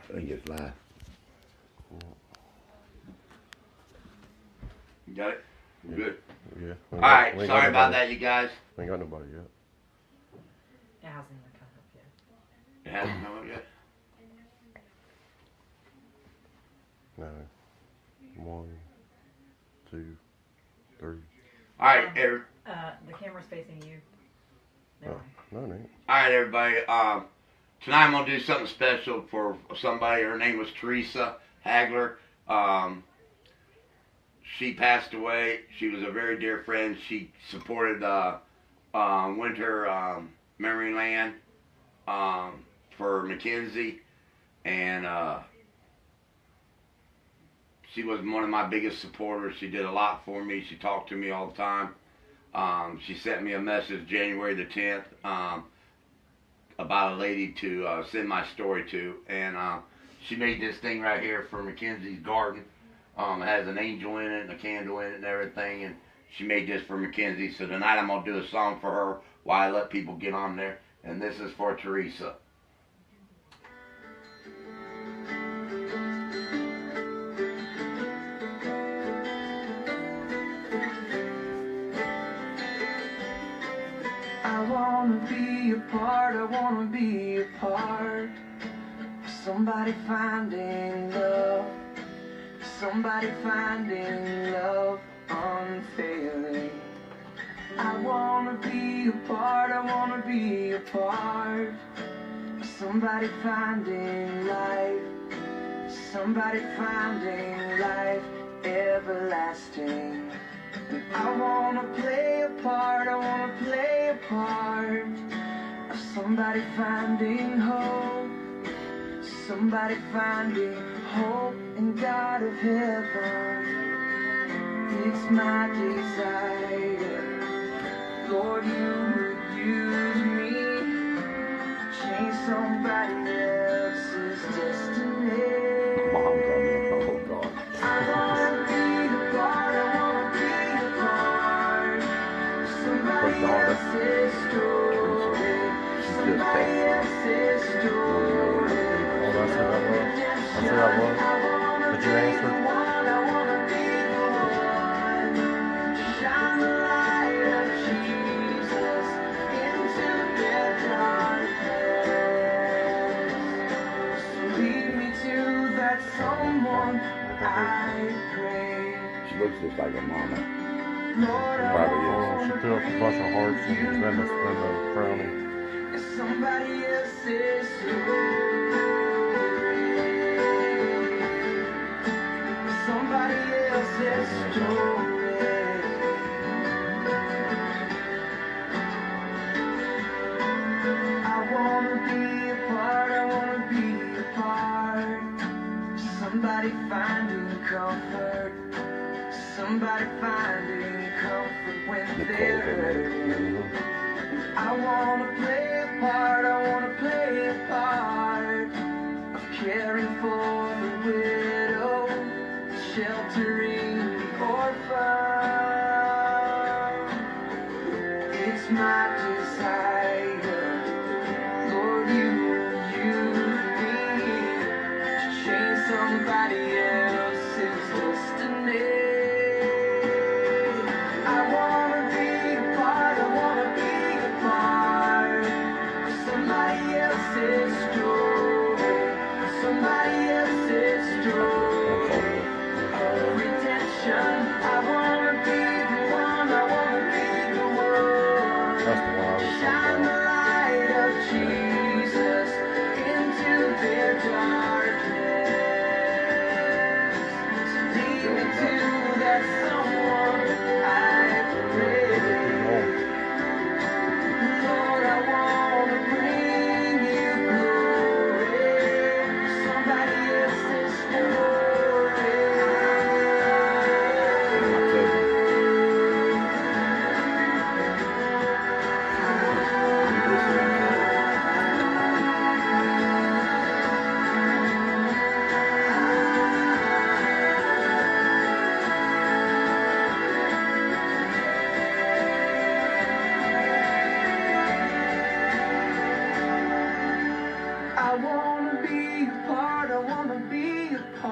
I think it's live. You got it? We're good? Yeah. Alright, sorry about that, you guys. We ain't got nobody yet. It hasn't even come up yet. It hasn't come up yet? No. 1, 2, 3. Alright, the camera's facing you. Never mind. No, it ain't. Alright, everybody. Tonight I'm going to do something special for somebody. Her name was Teresa Hagler. She passed away. She was a very dear friend. She supported Winter Maryland for Mackenzie. And she was one of my biggest supporters. She did a lot for me. She talked to me all the time. She sent me a message January the 10th about a lady to send my story to. And she made this thing right here for Mackenzie's garden. It has an angel in it and a candle in it and everything. And she made this for Mackenzie. So tonight I'm going to do a song for her while I let people get on there. And this is for Teresa. I wanna be a part, I wanna be a part of somebody finding love, somebody finding love unfailing. I wanna be a part, I wanna be a part of somebody finding life, somebody finding life everlasting. I wanna play a part, I wanna play a part of somebody finding hope, somebody finding hope in God of heaven. It's my desire, Lord, you would use me, change somebody else's destiny. Mom's on there. Oh, God. I wanna be the part, I wanna be the part of somebody else's story, somebody else's story. Oh, that's who that was? That's who that was? Did you answer? I wanna be the one to shine the light of Jesus into their darkness. So lead me to that someone, I pray. She looks just like her mama. Lord, I Probably is. Oh, she threw up a bunch of hearts and then the frowning. it's somebody else's story. Somebody else's story. I wanna be a part, I wanna be a part. Somebody finding comfort, somebody finding comfort when they're hurting. I wanna play a part, I wanna play a part of caring for the widow, sheltering the orphan. It's my desire, Lord, you will use me to change somebody else's destiny. I wanna be a part, I wanna be a part of somebody else's story.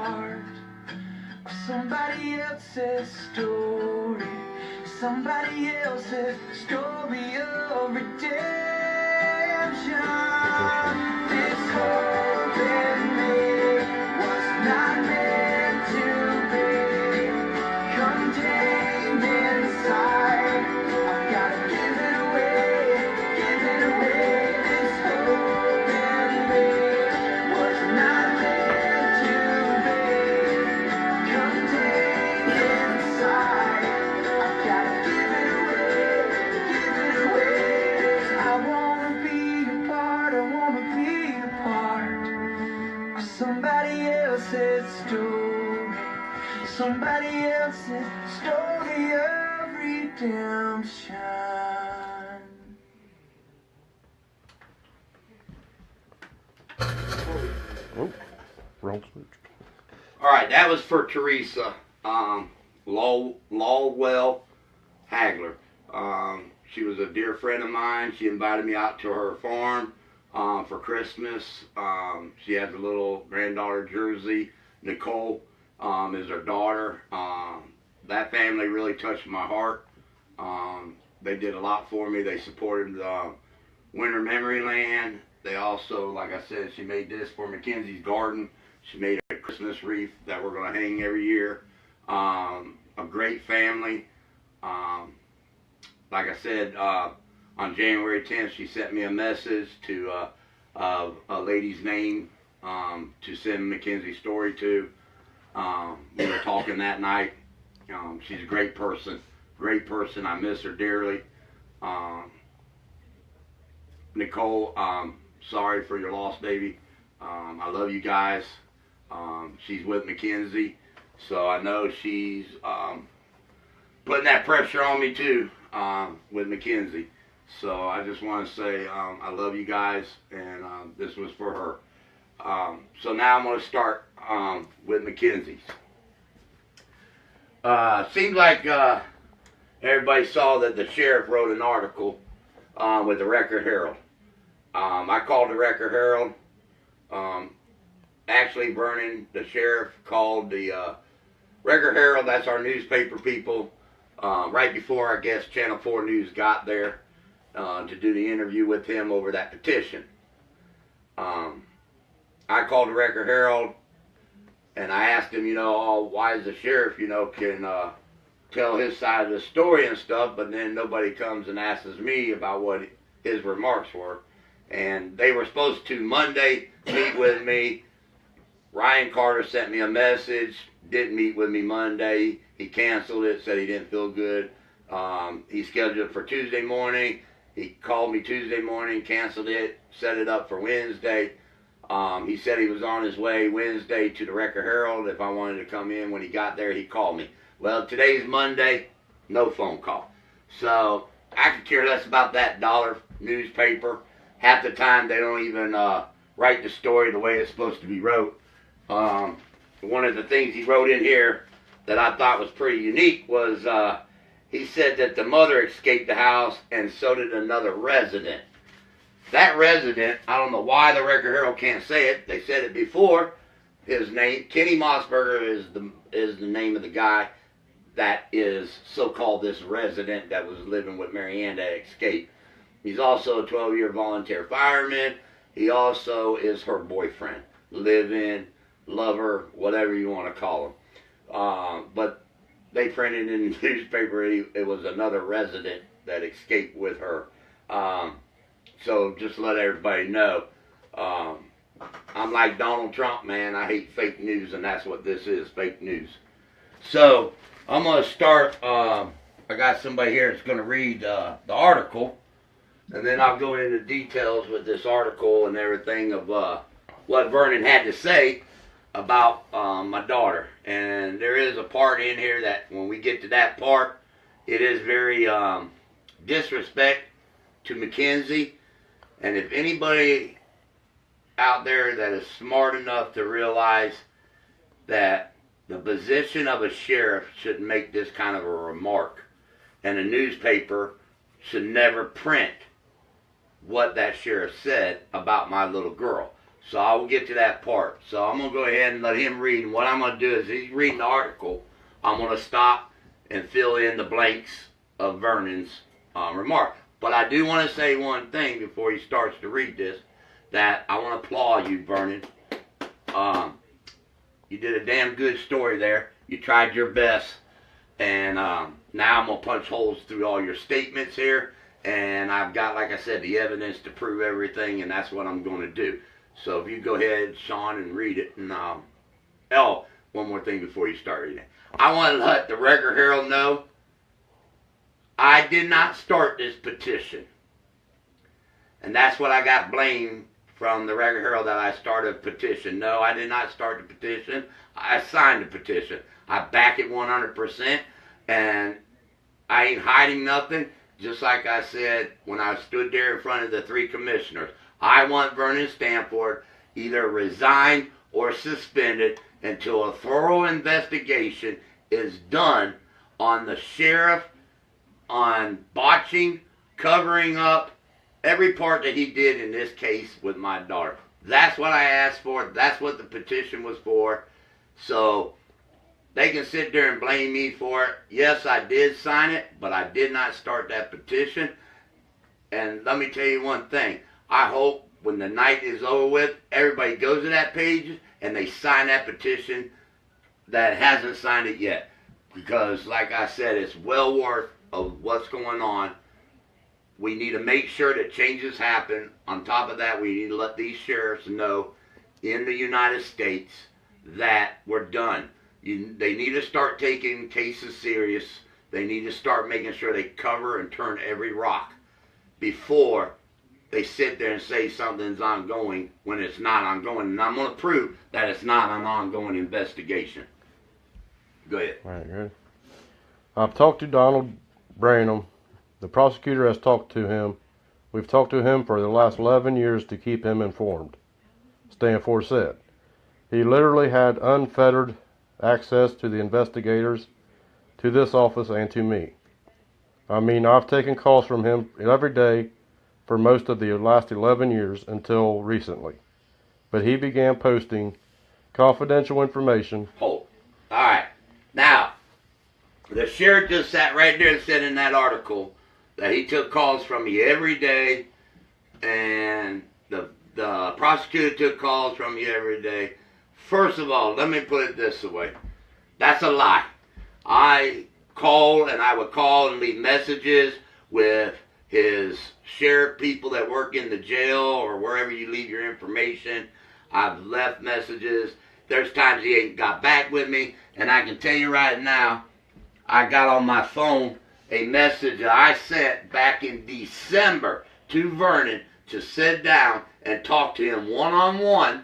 part of somebody else's story. Somebody else's story of redemption. This hope in me was not meant to be contained inside. I've gotta give it away, give it away. This hope in me was not meant to be contained inside. I've gotta give it away. I wanna be a part, I wanna be a part of somebody else's story. Somebody else's story of redemption. Oh, wrong switch. All right, that was for Teresa Lawwell Hagler. She was a dear friend of mine. She invited me out to her farm for Christmas. She has a little granddaughter, Jersey. Nicole is her daughter. That family really touched my heart. They did a lot for me. They supported Winter Memory Land. They also, like I said, she made this for Mackenzie's garden. She made a Christmas wreath that we're going to hang every year. A great family. Like I said, on January 10th, she sent me a message to a lady's name to send Mackenzie's story to. We were talking that night. She's a great person. Great person. I miss her dearly. Nicole, sorry for your loss, baby. I love you guys. She's with Mackenzie, so I know she's putting that pressure on me too with Mackenzie. So I just want to say I love you guys, and this was for her. So now I'm going to start with Mackenzie's. Seems like everybody saw that the sheriff wrote an article with the Record Herald. I called the Record Herald. Actually, Vernon, the sheriff, called the Record Herald. That's our newspaper people. Right before, I guess, Channel 4 News got there to do the interview with him over that petition. I called the Record Herald, and I asked him, why is the sheriff, can tell his side of the story and stuff, but then nobody comes and asks me about what his remarks were. And they were supposed to Monday meet with me. Ryan Carter sent me a message, didn't meet with me Monday. He canceled it, said he didn't feel good. He scheduled it for Tuesday morning. He called me Tuesday morning, canceled it, set it up for Wednesday. He said he was on his way Wednesday to the Record Herald. If I wanted to come in, when he got there, he called me. Well, today's Monday, no phone call. So I could care less about that dollar newspaper. Half the time, they don't even write the story the way it's supposed to be wrote. One of the things he wrote in here that I thought was pretty unique was he said that the mother escaped the house and so did another resident. That resident, I don't know why the Record Herald can't say it. They said it before. His name, Kenny Mossbarger, is the name of the guy that is so-called this resident that was living with Marianne that escaped. He's also a 12-year volunteer fireman. He also is her boyfriend, live-in, lover, whatever you want to call him. But they printed in the newspaper it was another resident that escaped with her. So just let everybody know. I'm like Donald Trump, man. I hate fake news, and that's what this is, fake news. So I'm going to start. I got somebody here that's going to read the article, and then I'll go into details with this article and everything of what Vernon had to say about my daughter. And there is a part in here that when we get to that part, it is very disrespect to Mackenzie. And if anybody out there that is smart enough to realize that the position of a sheriff shouldn't make this kind of a remark, and a newspaper should never print what that sheriff said about my little girl. So I will get to that part. So I'm going to go ahead and let him read. And what I'm going to do is he's reading the article. I'm going to stop and fill in the blanks of Vernon's remark. But I do want to say one thing before he starts to read this, that I want to applaud you, Vernon. You did a damn good story there. You tried your best. And now I'm going to punch holes through all your statements here. And I've got, like I said, the evidence to prove everything. And that's what I'm going to do. So if you go ahead, Sean, and read it. And oh, one more thing before you start reading it. I want to let the Record Herald know I did not start this petition. And that's what I got blamed from the Record Herald, that I started a petition. No, I did not start the petition. I signed the petition. I back it 100%. And I ain't hiding nothing. Just like I said when I stood there in front of the 3 commissioners. I want Vernon Stanford either resigned or suspended until a thorough investigation is done on the sheriff, on botching, covering up every part that he did in this case with my daughter. That's what I asked for. That's what the petition was for. So they can sit there and blame me for it. Yes, I did sign it, but I did not start that petition. And let me tell you one thing. I hope when the night is over with, everybody goes to that page and they sign that petition that hasn't signed it yet. Because, like I said, it's well worth of what's going on. We need to make sure that changes happen. On top of that, we need to let these sheriffs know in the United States that we're done. They need to start taking cases serious. They need to start making sure they cover and turn every rock before they sit there and say something's ongoing when it's not ongoing. And I'm going to prove that it's not an ongoing investigation. Go ahead. All right, good. I've talked to Donald Branham. The prosecutor has talked to him. We've talked to him for the last 11 years to keep him informed, Stanford said. He literally had unfettered access to the investigators, to this office, and to me. I mean, I've taken calls from him every day for most of the last 11 years until recently. But he began posting confidential information. Hold. All right. Now, the sheriff just sat right there and said in that article that he took calls from me every day, and the prosecutor took calls from me every day. First of all, let me put it this way. That's a lie. I called, and I would call and leave messages with his sheriff people that work in the jail or wherever you leave your information. I've left messages. There's times he ain't got back with me, and I can tell you right now, I got on my phone a message that I sent back in December to Vernon to sit down and talk to him one-on-one,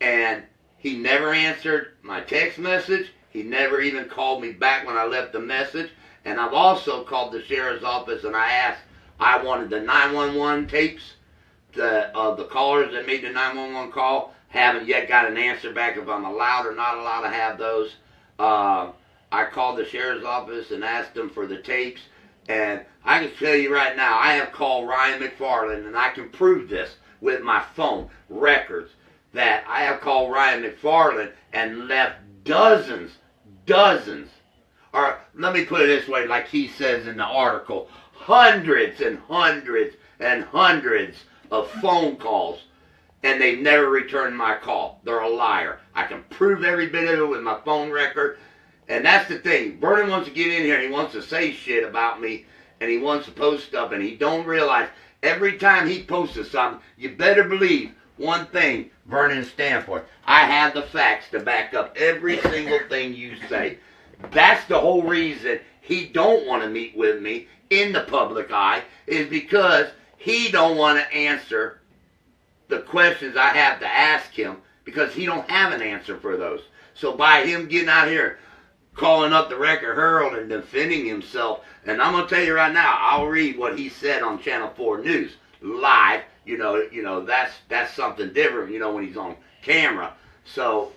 and he never answered my text message. He never even called me back when I left the message. And I've also called the sheriff's office and I wanted the 911 tapes of the callers that made the 911 call. Haven't yet got an answer back if I'm allowed or not allowed to have those. I called the sheriff's office and asked them for the tapes. And I can tell you right now, I have called Ryan McFarland, and I can prove this with my phone records, that I have called Ryan McFarland and left dozens, or let me put it this way, like he says in the article, hundreds and hundreds and hundreds of phone calls, and they never returned my call. They're a liar. I can prove every bit of it with my phone record. And that's the thing. Vernon wants to get in here and he wants to say shit about me, and he wants to post stuff, and he don't realize every time he posts something, you better believe one thing, Vernon Stanford, I have the facts to back up every single thing you say. That's the whole reason he don't want to meet with me in the public eye, is because he don't want to answer the questions I have to ask him, because he don't have an answer for those. So by him getting out here, calling up the Record Herald and defending himself, and I'm going to tell you right now, I'll read what he said on Channel 4 News live. You know, that's something different, when he's on camera. So,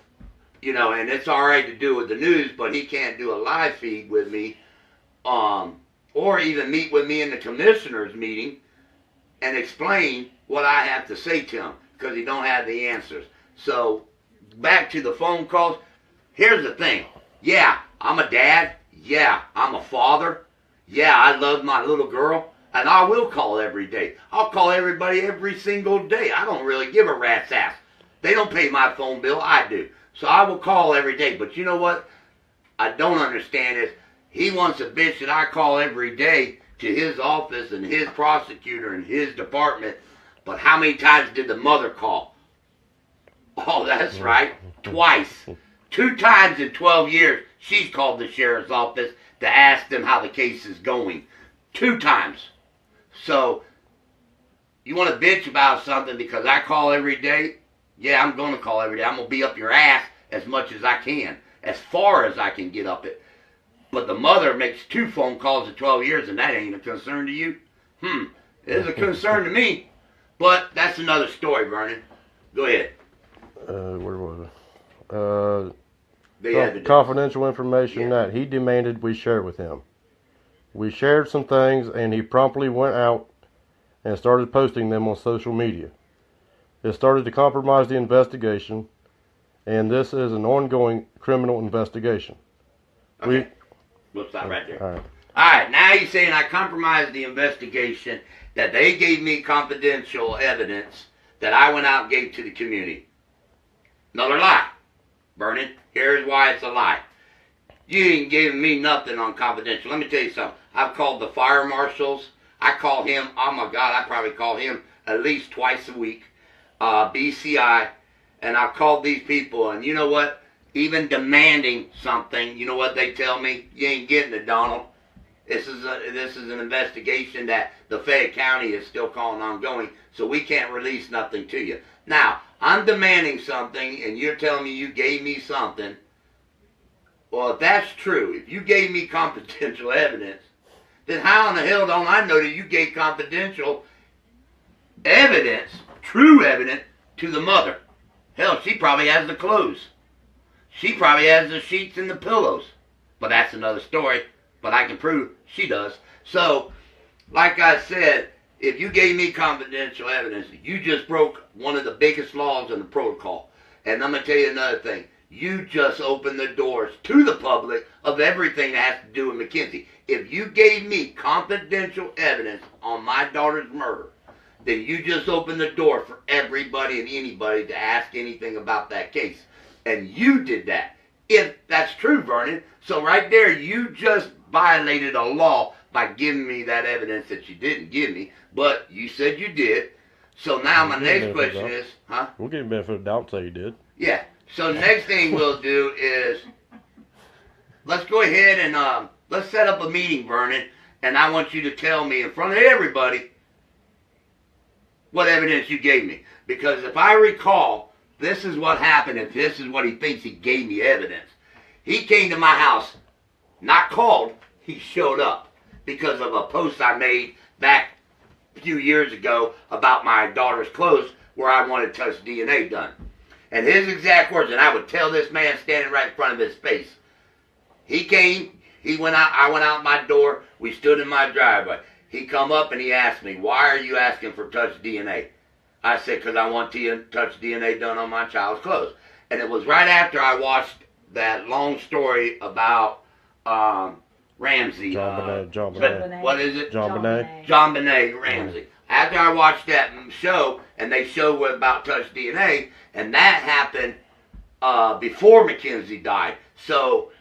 and it's all right to do with the news, but he can't do a live feed with me, or even meet with me in the commissioner's meeting and explain what I have to say to him. because he don't have the answers. So, back to the phone calls. Here's the thing. Yeah, I'm a dad. Yeah, I'm a father. Yeah, I love my little girl. And I will call every day. I'll call everybody every single day. I don't really give a rat's ass. They don't pay my phone bill. I do. So I will call every day. But you know what I don't understand is he wants a bitch that I call every day to his office and his prosecutor and his department. But how many times did the mother call? Oh, that's right. Twice. 2 times in 12 years, she's called the sheriff's office to ask them how the case is going. 2 times. So, you want to bitch about something because I call every day? Yeah, I'm going to call every day. I'm going to be up your ass as much as I can. As far as I can get up it. But the mother makes 2 phone calls in 12 years and that ain't a concern to you? It is a concern to me. But that's another story, Vernon. Go ahead. Where was it? They had to do. Confidential information that he demanded we share with him. We shared some things and he promptly went out and started posting them on social media. It started to compromise the investigation, and this is an ongoing criminal investigation. Okay. We'll stop right there. All right. Alright, now you're saying I compromised the investigation, that they gave me confidential evidence that I went out and gave to the community. Another lie. Vernon, here's why it's a lie. You ain't giving me nothing on confidential. Let me tell you something. I've called the fire marshals. I call him, oh my God, I probably call him at least twice a week. BCI. And I've called these people, and you know what? Even demanding something, you know what they tell me? You ain't getting it, Donald. This is an investigation that the Fayette County is still calling ongoing, so we can't release nothing to you. Now, I'm demanding something, and you're telling me you gave me something. Well, if that's true, if you gave me confidential evidence, then how in the hell don't I know that you gave confidential evidence, true evidence, to the mother? Hell, she probably has the clothes. She probably has the sheets and the pillows. But that's another story. But I can prove she does. So, like I said, if you gave me confidential evidence, you just broke one of the biggest laws in the protocol. And I'm going to tell you another thing. You just opened the doors to the public of everything that has to do with Mackenzie. If you gave me confidential evidence on my daughter's murder, then you just opened the door for everybody and anybody to ask anything about that case. And you did that. If that's true, Vernon. So right there, you just violated a law by giving me that evidence that you didn't give me. But you said you did. So now my next question is, We'll give you the benefit of the doubt and say you did. Yeah. So the next thing we'll do is, let's go ahead and let's set up a meeting, Vernon. And I want you to tell me in front of everybody what evidence you gave me. Because if I recall, this is what happened if this is what he thinks he gave me evidence. He came to my house, not called, he showed up because of a post I made back a few years ago about my daughter's clothes where I wanted touch DNA done. And his exact words, and I would tell this man standing right in front of his face. He came, he went out, I went out my door, we stood in my driveway. He come up and he asked me, why are you asking for touch DNA? I said, because I want touch DNA done on my child's clothes. And it was right after I watched that long story about Ramsey. John Bonet. What is it? John Bonet. John Bonet Ramsey. After I watched that show, and they showed about touch DNA, and that happened before Mackenzie died. So,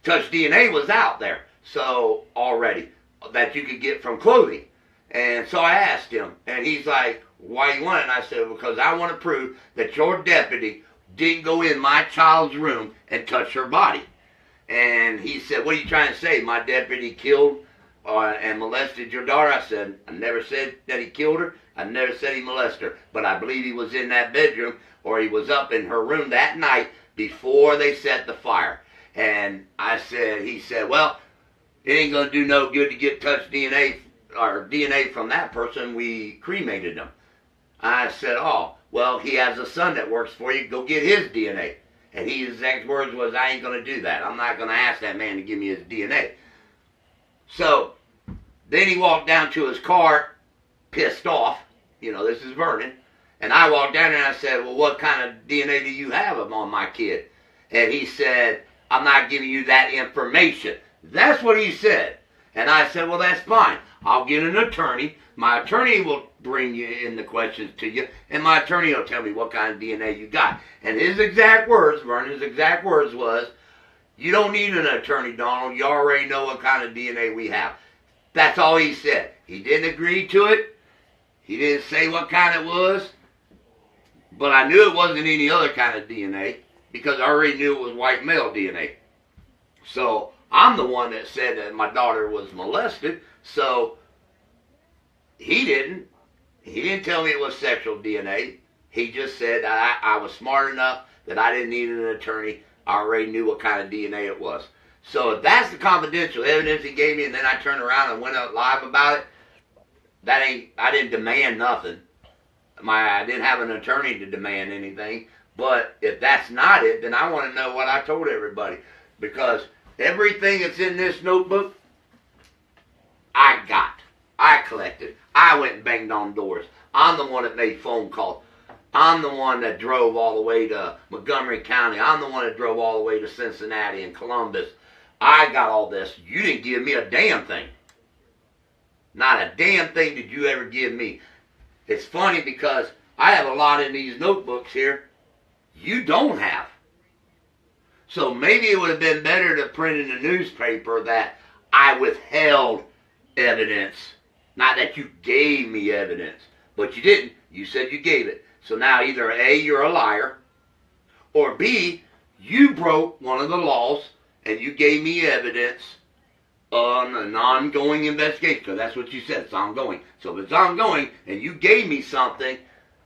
touch DNA was out there. So, already, that you could get from clothing. And so I asked him, and he's like, why you want it? And I said, because I want to prove that your deputy didn't go in my child's room and touch her body. And he said, what are you trying to say? My deputy killed and molested your daughter? I said, I never said that he killed her. I never said he molested her. But I believe he was in that bedroom, or he was up in her room that night before they set the fire. And he said, well, it ain't going to do no good to get touch DNA or DNA from that person. We cremated them. I said, oh, well, he has a son that works for you. Go get his DNA. And his exact words was, I ain't going to do that. I'm not going to ask that man to give me his DNA. So, then he walked down to his car, pissed off. You know, this is Vernon. And I walked down there and I said, well, what kind of DNA do you have on my kid? And he said, I'm not giving you that information. That's what he said. And I said, well, that's fine. I'll get an attorney. My attorney will bring you in the questions to you, and my attorney will tell me what kind of DNA you got. And his exact words, Vernon's exact words was, you don't need an attorney, Donald. You already know what kind of DNA we have. That's all he said. He didn't agree to it. He didn't say what kind it was. But I knew it wasn't any other kind of DNA because I already knew it was white male DNA. So I'm the one that said that my daughter was molested. So he didn't tell me it was sexual DNA. He just said that I was smart enough that I didn't need an attorney. I already knew what kind of DNA it was. So if that's the confidential evidence he gave me, and then I turned around and went out live about it, I didn't demand nothing. I didn't have an attorney to demand anything. But if that's not it, then I want to know what I told everybody. Because everything that's in this notebook, I got. I collected. I went and banged on doors. I'm the one that made phone calls. I'm the one that drove all the way to Montgomery County. I'm the one that drove all the way to Cincinnati and Columbus. I got all this. You didn't give me a damn thing. Not a damn thing did you ever give me. It's funny because I have a lot in these notebooks here you don't have. So maybe it would have been better to print in the newspaper that I withheld evidence. Not that you gave me evidence, but you didn't. You said you gave it. So now either A, you're a liar, or B, you broke one of the laws and you gave me evidence on an ongoing investigation, because that's what you said, it's ongoing. So if it's ongoing and you gave me something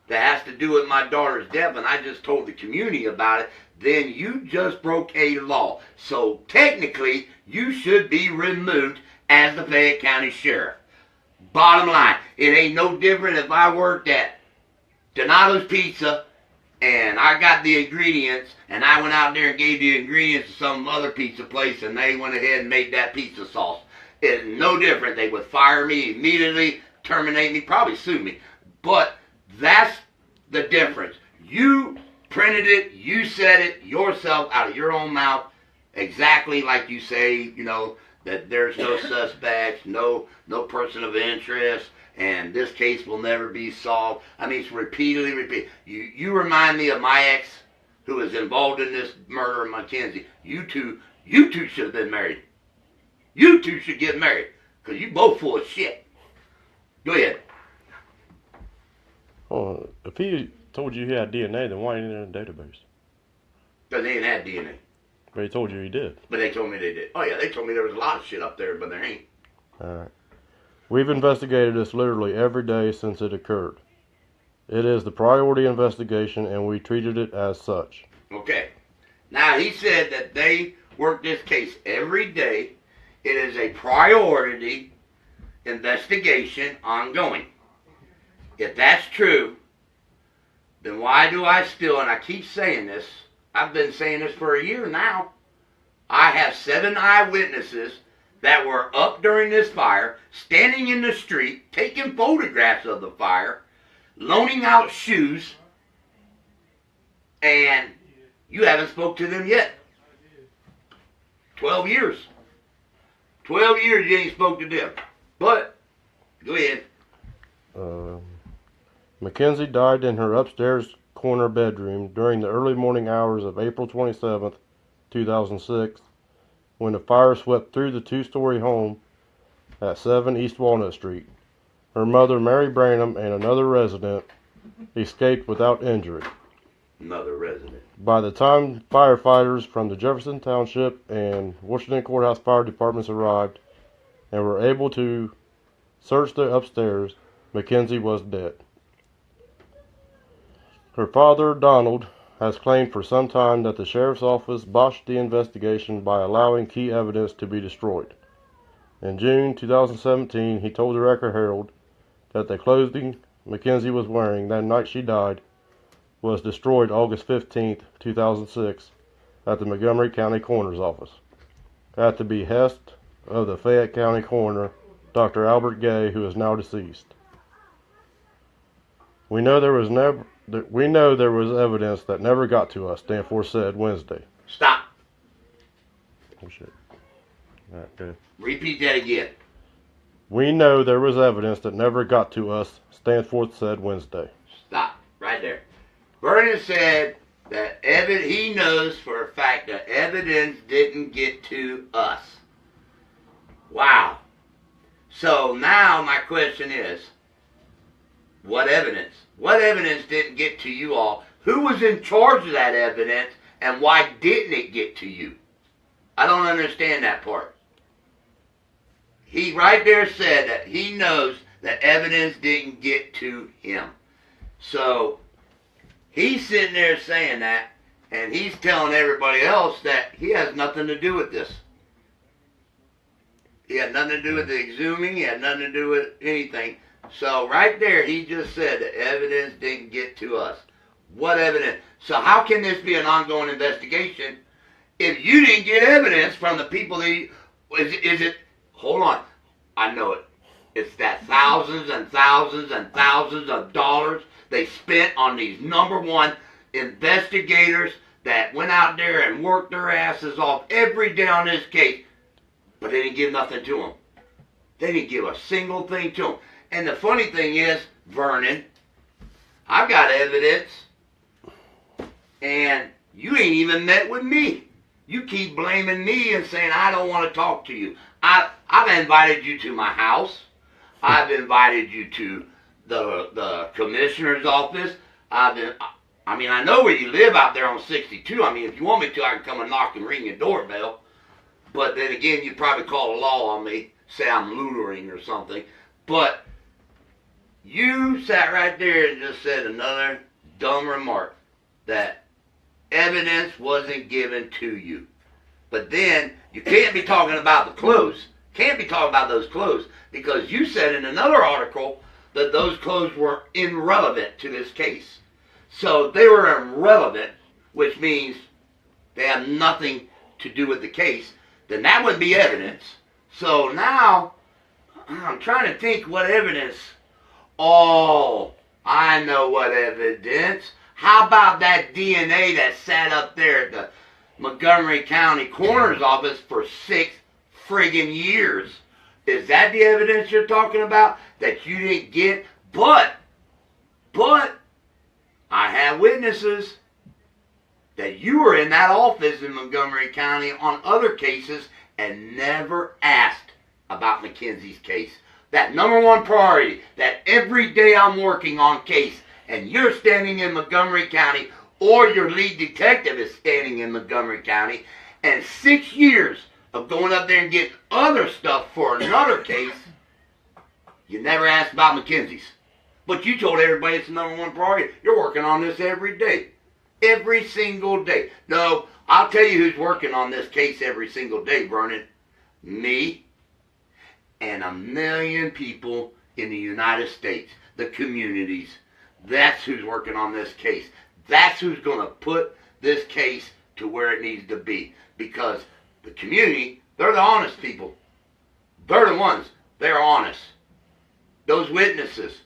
that has to do with my daughter's death and I just told the community about it, then you just broke a law. So technically, you should be removed as the Fayette County Sheriff. Bottom line, it ain't no different if I worked at Donato's Pizza and I got the ingredients and I went out there and gave the ingredients to some other pizza place and they went ahead and made that pizza sauce. It's no different. They would fire me immediately, terminate me, probably sue me. But that's the difference. You printed it, you said it yourself out of your own mouth, exactly like you say, you know, that there's no suspects, no person of interest, and this case will never be solved. I mean, it's repeatedly repeated. You remind me of my ex who was involved in this murder of Mackenzie. You two should have been married. You two should get married, because you both full of shit. Go ahead. Oh, if he told you he had DNA, then why ain't it in the database? Because they didn't have DNA. But he told you he did. But they told me they did. Oh, yeah, they told me there was a lot of shit up there, but there ain't. Alright. We've investigated this literally every day since it occurred. It is the priority investigation, and we treated it as such. Okay. Now, he said that they work this case every day. It is a priority investigation ongoing. If that's true, then why do I still, and I keep saying this, I've been saying this for a year now, I have 7 eyewitnesses that were up during this fire, standing in the street, taking photographs of the fire, loaning out shoes, and you haven't spoke to them yet. 12 years. 12 years you ain't spoke to them. But, go ahead. Mackenzie died in her upstairs corner bedroom during the early morning hours of April 27th, 2006, when the fire swept through the 2-story home at 7 East Walnut Street. Her mother, Mary Branham, and another resident escaped without injury. Another resident. By the time firefighters from the Jefferson Township and Washington Courthouse Fire Departments arrived and were able to search the upstairs, Mackenzie was dead. Her father, Donald, has claimed for some time that the sheriff's office botched the investigation by allowing key evidence to be destroyed. In June 2017, he told the Record-Herald that the clothing Mackenzie was wearing that night she died was destroyed August 15, 2006, at the Montgomery County Coroner's Office, at the behest of the Fayette County Coroner, Dr. Albert Gay, who is now deceased. We know there was evidence that never got to us, Danforth said Wednesday. Stop. Oh, shit. All right, good. Repeat that again. We know there was evidence that never got to us, Stanforth said Wednesday. Stop. Right there. Vernon said that he knows for a fact that evidence didn't get to us. Wow. So now my question is, what evidence? What evidence didn't get to you all? Who was in charge of that evidence, and why didn't it get to you? I don't understand that part. He right there said that he knows that evidence didn't get to him. So he's sitting there saying that, and he's telling everybody else that he has nothing to do with this. He had nothing to do with the exhuming. He had nothing to do with anything. So right there, he just said that evidence didn't get to us. What evidence? So how can this be an ongoing investigation if you didn't get evidence from the people that is it? Hold on. I know it. It's that thousands and thousands and thousands of dollars they spent on these #1 investigators that went out there and worked their asses off every day on this case, but they didn't give nothing to them. They didn't give a single thing to them. And the funny thing is, Vernon, I've got evidence, and you ain't even met with me. You keep blaming me and saying I don't want to talk to you. I've invited you to my house. I've invited you to the commissioner's office. I know where you live out there on 62. I mean, if you want me to, I can come and knock and ring your doorbell. But then again, you'd probably call the law on me, say I'm loitering or something. But you sat right there and just said another dumb remark that evidence wasn't given to you. But then you can't be talking about the clothes. Can't be talking about those clothes because you said in another article that those clothes were irrelevant to this case. So they were irrelevant, which means they have nothing to do with the case. Then that would be evidence. So now I'm trying to think what evidence. Oh, I know what evidence. How about that DNA that sat up there at the Montgomery County Coroner's Office for 6 friggin' years? Is that the evidence you're talking about that you didn't get? But I have witnesses that you were in that office in Montgomery County on other cases and never asked about Mackenzie's case. That #1 priority, that every day I'm working on case, and you're standing in Montgomery County, or your lead detective is standing in Montgomery County, and 6 years of going up there and getting other stuff for another case, you never asked about Mackenzie's. But you told everybody it's the #1 priority. You're working on this every day. Every single day. No, I'll tell you who's working on this case every single day, Vernon. Me and 1 million people in the United States. The communities. That's who's working on this case. That's who's going to put this case to where it needs to be. Because the community, they're the honest people. They're the ones. They're honest. Those witnesses,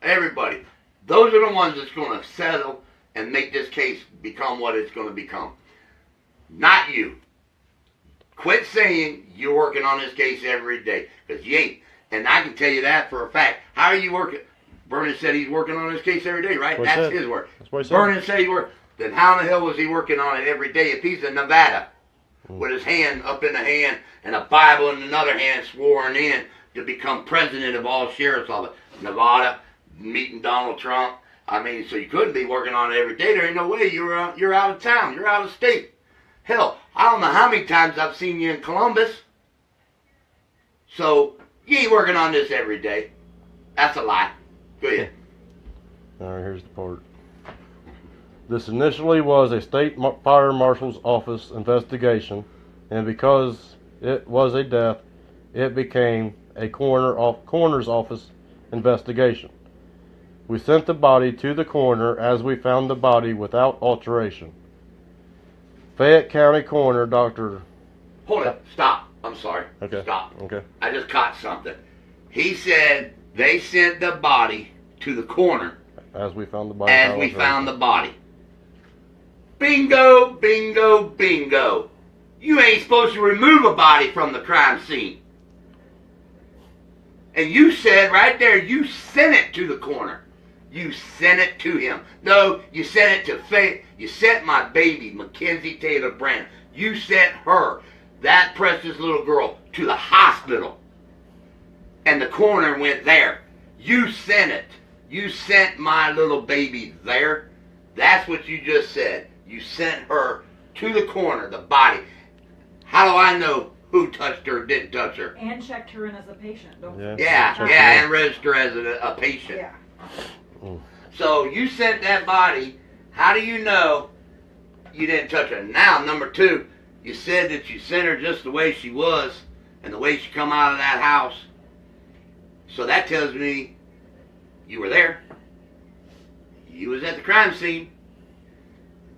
everybody, those are the ones that's going to settle and make this case become what it's going to become. Not you. Quit saying you're working on this case every day, because you ain't. And I can tell you that for a fact. How are you working? Vernon said he's working on this case every day, right? That's his work. That's what he said. Vernon said he worked. Then how in the hell was he working on it every day if he's in Nevada with his hand up in the hand and a Bible in another hand sworn in to become president of all sheriff's office? Nevada, meeting Donald Trump. I mean, so you couldn't be working on it every day. There ain't no way. You're out of town. You're out of state. Hell, I don't know how many times I've seen you in Columbus. So you ain't working on this every day. That's a lie. Go ahead. All right, here's the part. This initially was a state fire marshal's office investigation, and because it was a death, it became a coroner's office investigation. We sent the body to the coroner as we found the body without alteration. Fayette County Coroner Dr. Hold it. Stop. I'm sorry. Okay. Stop. Okay. I just caught something. He said they sent the body to the coroner As we found the body. As we found the body. Bingo, bingo, bingo. You ain't supposed to remove a body from the crime scene. And you said right there, you sent it to the coroner. You sent it to him. No, you sent it to Faith. You sent my baby, Mackenzie Taylor Branham. You sent her, that precious little girl, to the hospital. And the coroner went there. You sent it. You sent my little baby there. That's what you just said. You sent her to the coroner, the body. How do I know who touched her or didn't touch her? And checked her in as a patient. Don't Yeah. Yeah, and register as a patient. Yeah. So you sent that body. How do you know you didn't touch her? Now, number two, you said that you sent her just the way she was and the way she come out of that house. So that tells me you were there. You was at the crime scene.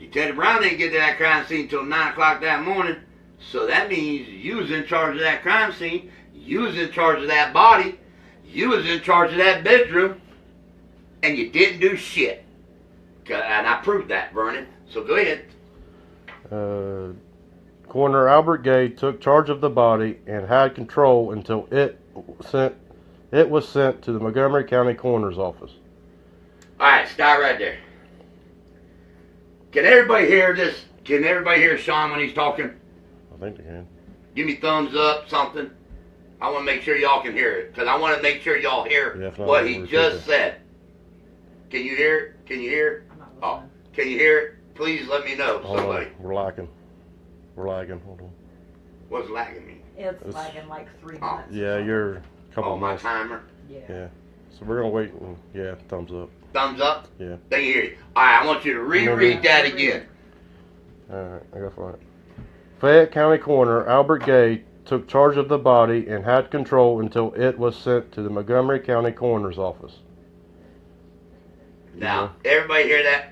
Detective Brown didn't get to that crime scene until 9 o'clock that morning. So that means you was in charge of that crime scene. You was in charge of that body. You was in charge of that bedroom. And you didn't do shit. And I proved that, Vernon. So go ahead. Coroner Albert Gay took charge of the body and had control until it was sent to the Montgomery County Coroner's Office. Alright, stop right there. Can everybody hear this? Can everybody hear Sean when he's talking? I think they can. Give me thumbs up, something. I want to make sure y'all can hear it. Because I want to make sure y'all hear Yeah, if not, what we'll he repeat just it. said. Can you hear it? Can you hear it? I'm not Oh, listening. can you hear it? Please let me know, Hold somebody. on. We're lagging. Hold on. What's lagging me? It's lagging like 3 Oh. minutes. Yeah, you're a couple Oh, my minutes. timer. Yeah. Yeah. So we're gonna wait and thumbs up. Thumbs up? Yeah. They can hear you. Alright, I want you to reread that again. Alright, I got it. Fayette County Coroner Albert Gay took charge of the body and had control until it was sent to the Montgomery County Coroner's Office. Now, everybody hear that?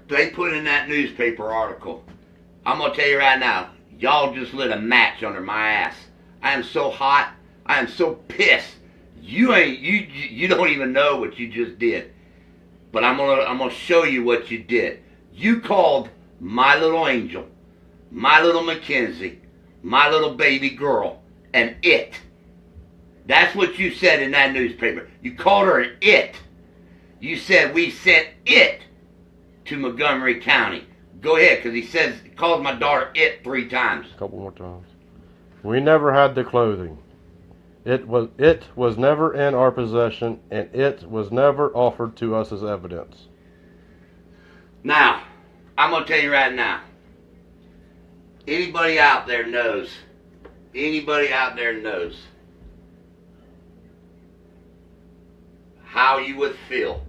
They put in that newspaper article. I'm gonna tell you right now, y'all just lit a match under my ass. I am so hot. I am so pissed. You don't even know what you just did. But I'm gonna show you what you did. You called my little angel, my little Mackenzie, my little baby girl, an it. That's what you said in that newspaper. You called her an it. You said we sent it to Montgomery County. Go ahead, because he calls my daughter it 3 times. A couple more times. We never had the clothing. It was never in our possession, and it was never offered to us as evidence. Now, I'm going to tell you right now. Anybody out there knows how you would feel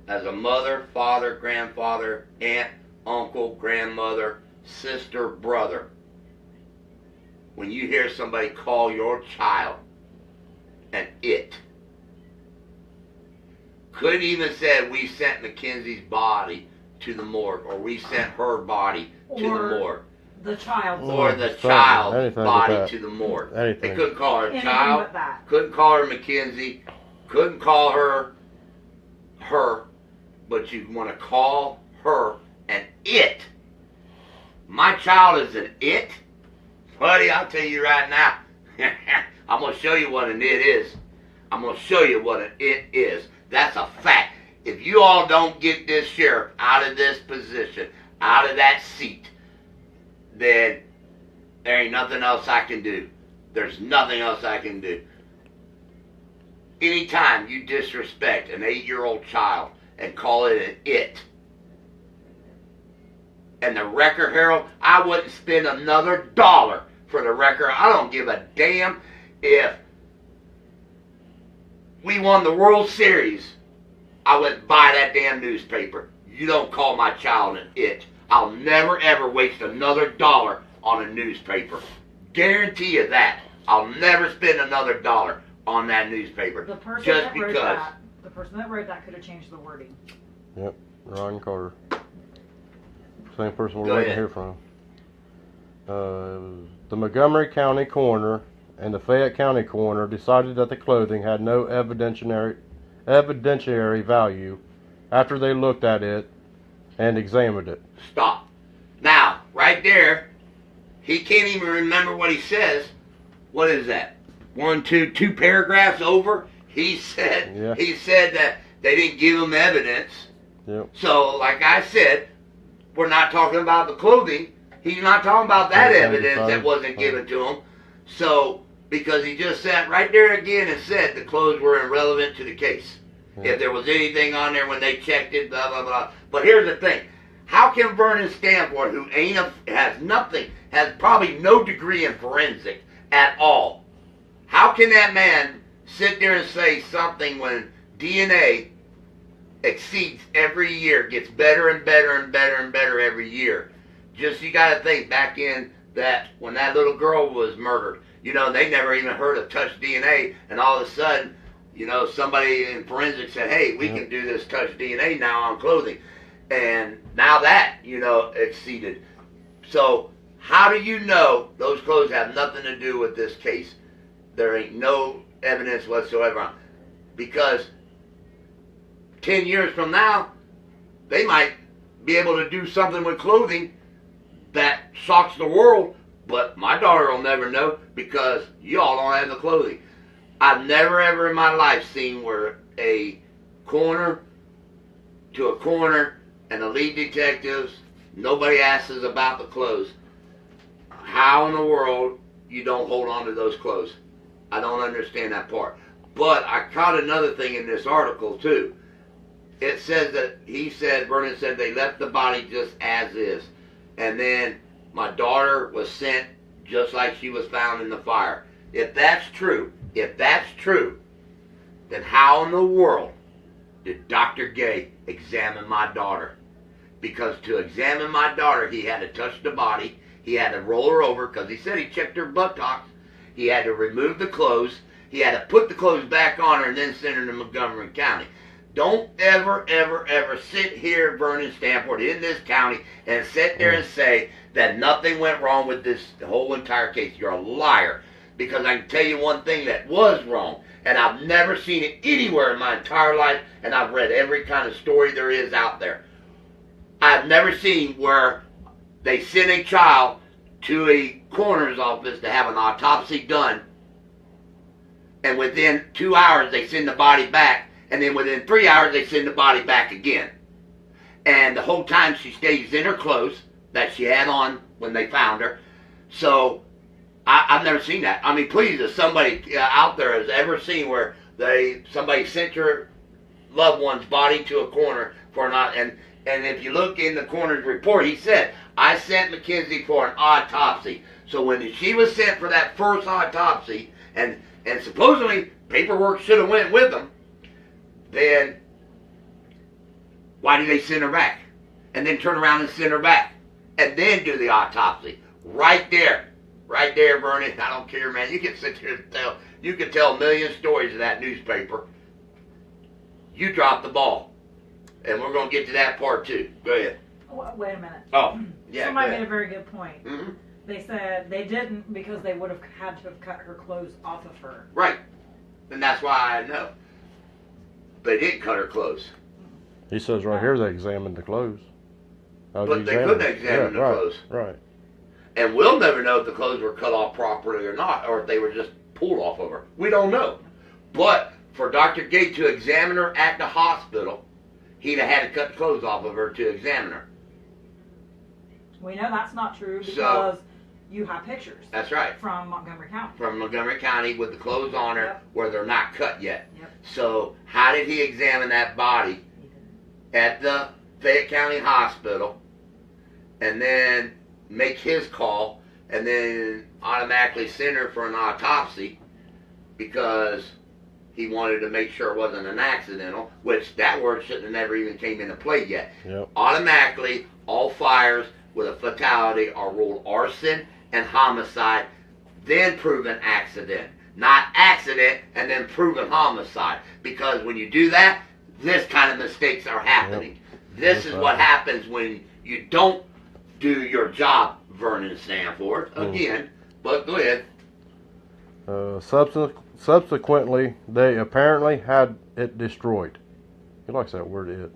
as a mother, father, grandfather, aunt, uncle, grandmother, sister, brother, when you hear somebody call your child an it. Could even said we sent Mackenzie's body to the morgue, or we sent her body to the morgue, The child's or the Anything child's but body that. to the morgue. Anything. They couldn't call her a anything child. but that. Couldn't call her Mackenzie. Couldn't call her, but you want to call her an it. My child is an it? Buddy, I'll tell you right now. I'm going to show you what an it is. I'm going to show you what an it is. That's a fact. If you all don't get this sheriff out of this position, out of that seat, then there ain't nothing else I can do. There's nothing else I can do. Anytime you disrespect an 8-year-old child and call it an it, and the Record Herald, I wouldn't spend another dollar for the Record. I don't give a damn if we won the World Series. I wouldn't buy that damn newspaper. You don't call my child an it. I'll never ever waste another dollar on a newspaper. Guarantee you that. I'll never spend another dollar on that newspaper. The person Just that wrote because. that, the person that wrote that could have changed the wording. Yep, Ryan Carter. Same person we're Go waiting to ahead. hear from. The Montgomery County Coroner and the Fayette County Coroner decided that the clothing had no evidentiary value after they looked at it and examined it. Stop. Now, right there, he can't even remember what he says. What is that? Two paragraphs over? He said that they didn't give him evidence. Yep. So, like I said, we're not talking about the clothing. He's not talking about that evidence that wasn't given to him. So, because he just sat right there again and said the clothes were irrelevant to the case. If there was anything on there when they checked it, blah, blah, blah. But here's the thing. How can Vernon Stanford, who has probably no degree in forensic at all, how can that man sit there and say something when DNA exceeds every year, gets better and better and better and better every year? Just, you got to think back in that when that little girl was murdered, you know, they never even heard of touch DNA, and all of a sudden, you know, somebody in forensics said, hey, we can do this touch DNA now on clothing. And now that, you know, exceeded. So how do you know those clothes have nothing to do with this case? There ain't no evidence whatsoever on it. Because 10 years from now, they might be able to do something with clothing that shocks the world, but my daughter will never know because y'all don't have the clothing. I've never ever in my life seen where a coroner to a coroner and the lead detectives, nobody asks us about the clothes. How in the world you don't hold on to those clothes? I don't understand that part. But I caught another thing in this article too. It says that Vernon said they left the body just as is. And then my daughter was sent just like she was found in the fire. If that's true, then how in the world did Dr. Gay examine my daughter? Because to examine my daughter, he had to touch the body. He had to roll her over because he said he checked her buttocks. He had to remove the clothes. He had to put the clothes back on her and then send her to Montgomery County. Don't ever, ever, ever sit here, Vernon Stanford, in this county and sit there and say that nothing went wrong with this whole entire case. You're a liar. Because I can tell you one thing that was wrong, and I've never seen it anywhere in my entire life, and I've read every kind of story there is out there. I've never seen where they send a child to a coroner's office to have an autopsy done, and within 2 hours they send the body back, and then within 3 hours they send the body back again. And the whole time she stays in her clothes that she had on when they found her. So I've never seen that. I mean, please, if somebody out there has ever seen where somebody sent your loved one's body to a coroner for not, and if you look in the coroner's report, he said, I sent Mackenzie for an autopsy. So when she was sent for that first autopsy, and supposedly paperwork should have went with them, then why did they send her back? And then turn around and send her back? And then do the autopsy? Right there, Vernon. I don't care, man. You can sit here and tell a million stories of that newspaper. You dropped the ball. And we're going to get to that part too. Go ahead. Wait a minute. Oh, yeah. Somebody made a very good point. Mm-hmm. They said they didn't because they would have had to have cut her clothes off of her. Right. And that's why I know. They didn't cut her clothes. He says right here they examined the clothes. But they couldn't examine the clothes. Right. And we'll never know if the clothes were cut off properly or not, or if they were just pulled off of her. We don't know. But for Dr. Gate to examine her at the hospital, he'd have had to cut the clothes off of her to examine her. We know that's not true because you have pictures. That's right. From Montgomery County. From Montgomery County with the clothes on her where they're not cut yet. Yep. So how did he examine that body at the Fayette County Hospital and then make his call and then automatically send her for an autopsy because he wanted to make sure it wasn't an accidental, which that word shouldn't have never even came into play yet. Yep. Automatically, all fires with a fatality are ruled arson and homicide, then proven accident. Not accident and then proven homicide. Because when you do that, this kind of mistakes are happening. Yep. This is what happens when you don't do your job, Subsequently, they apparently had it destroyed. He likes that word, it.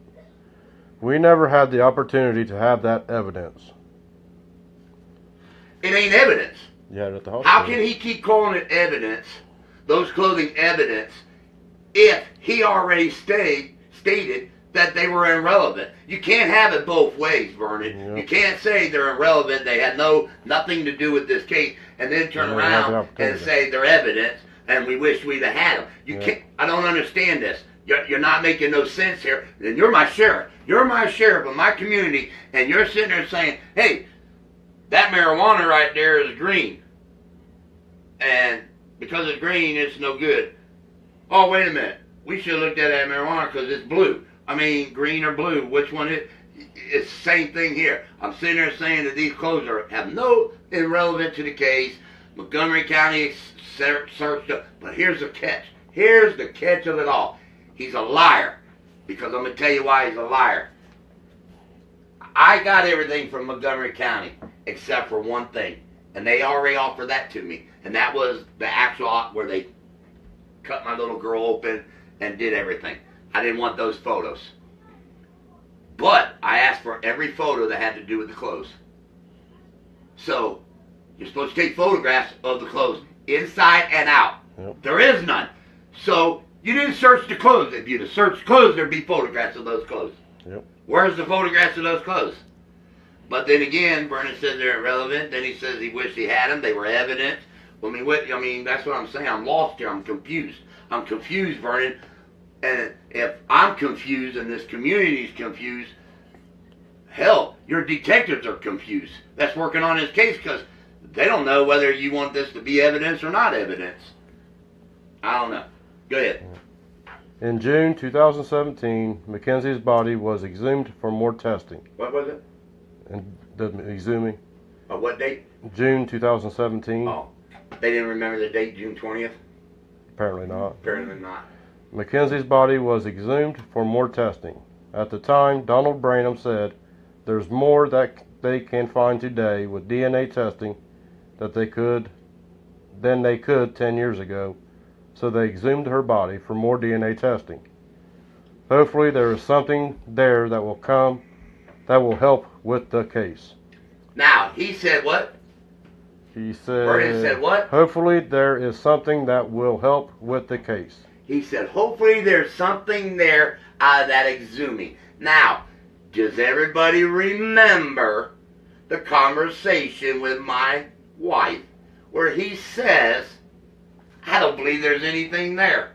We never had the opportunity to have that evidence. It ain't evidence. You had it at the hospital. How can he keep calling it evidence, those clothing evidence, if he already stated that they were irrelevant? You can't have it both ways, Vernon. Yeah. You can't say they're irrelevant, they had nothing to do with this case, and then turn around and say they're evidence, and we wish we'd have had them. You can't. I don't understand this. You're not making no sense here. And you're my sheriff. You're my sheriff of my community, and you're sitting there saying, hey, that marijuana right there is green. And because it's green, it's no good. Oh, wait a minute. We should have looked at that marijuana because it's blue. I mean, green or blue, which one is? It's the same thing here. I'm sitting there saying that these clothes have no irrelevance to the case. Montgomery County searched up. But here's the catch. Here's the catch of it all. He's a liar. Because I'm going to tell you why he's a liar. I got everything from Montgomery County except for one thing. And they already offered that to me. And that was the actual where they cut my little girl open and did everything. I didn't want those photos. But I asked for every photo that had to do with the clothes. So, you're supposed to take photographs of the clothes, inside and out. Yep. There is none. So, you didn't search the clothes. If you'd have searched clothes, there'd be photographs of those clothes. Yep. Where's the photographs of those clothes? But then again, Vernon says they're irrelevant. Then he says he wished he had them. They were evidence. I mean, that's what I'm saying. I'm lost here. I'm confused. I'm confused, Vernon. And if I'm confused and this community's confused, hell, your detectives are confused. That's working on this case because they don't know whether you want this to be evidence or not evidence. I don't know. Go ahead. In June 2017, Mackenzie's body was exhumed for more testing. What was it? And the exhuming? What date? June 2017. Oh, they didn't remember the date, June 20th? Apparently not. Apparently not. Mackenzie's body was exhumed for more testing. At the time, Donald Branham said, "There's more that they can find today with DNA testing than they could 10 years ago." So they exhumed her body for more DNA testing. Hopefully there is something there that will help with the case. Now, he said what? He said, Vernon said what? Hopefully there is something that will help with the case. He said, hopefully there's something there out of that exhuming. Now, does everybody remember the conversation with my wife where he says, I don't believe there's anything there.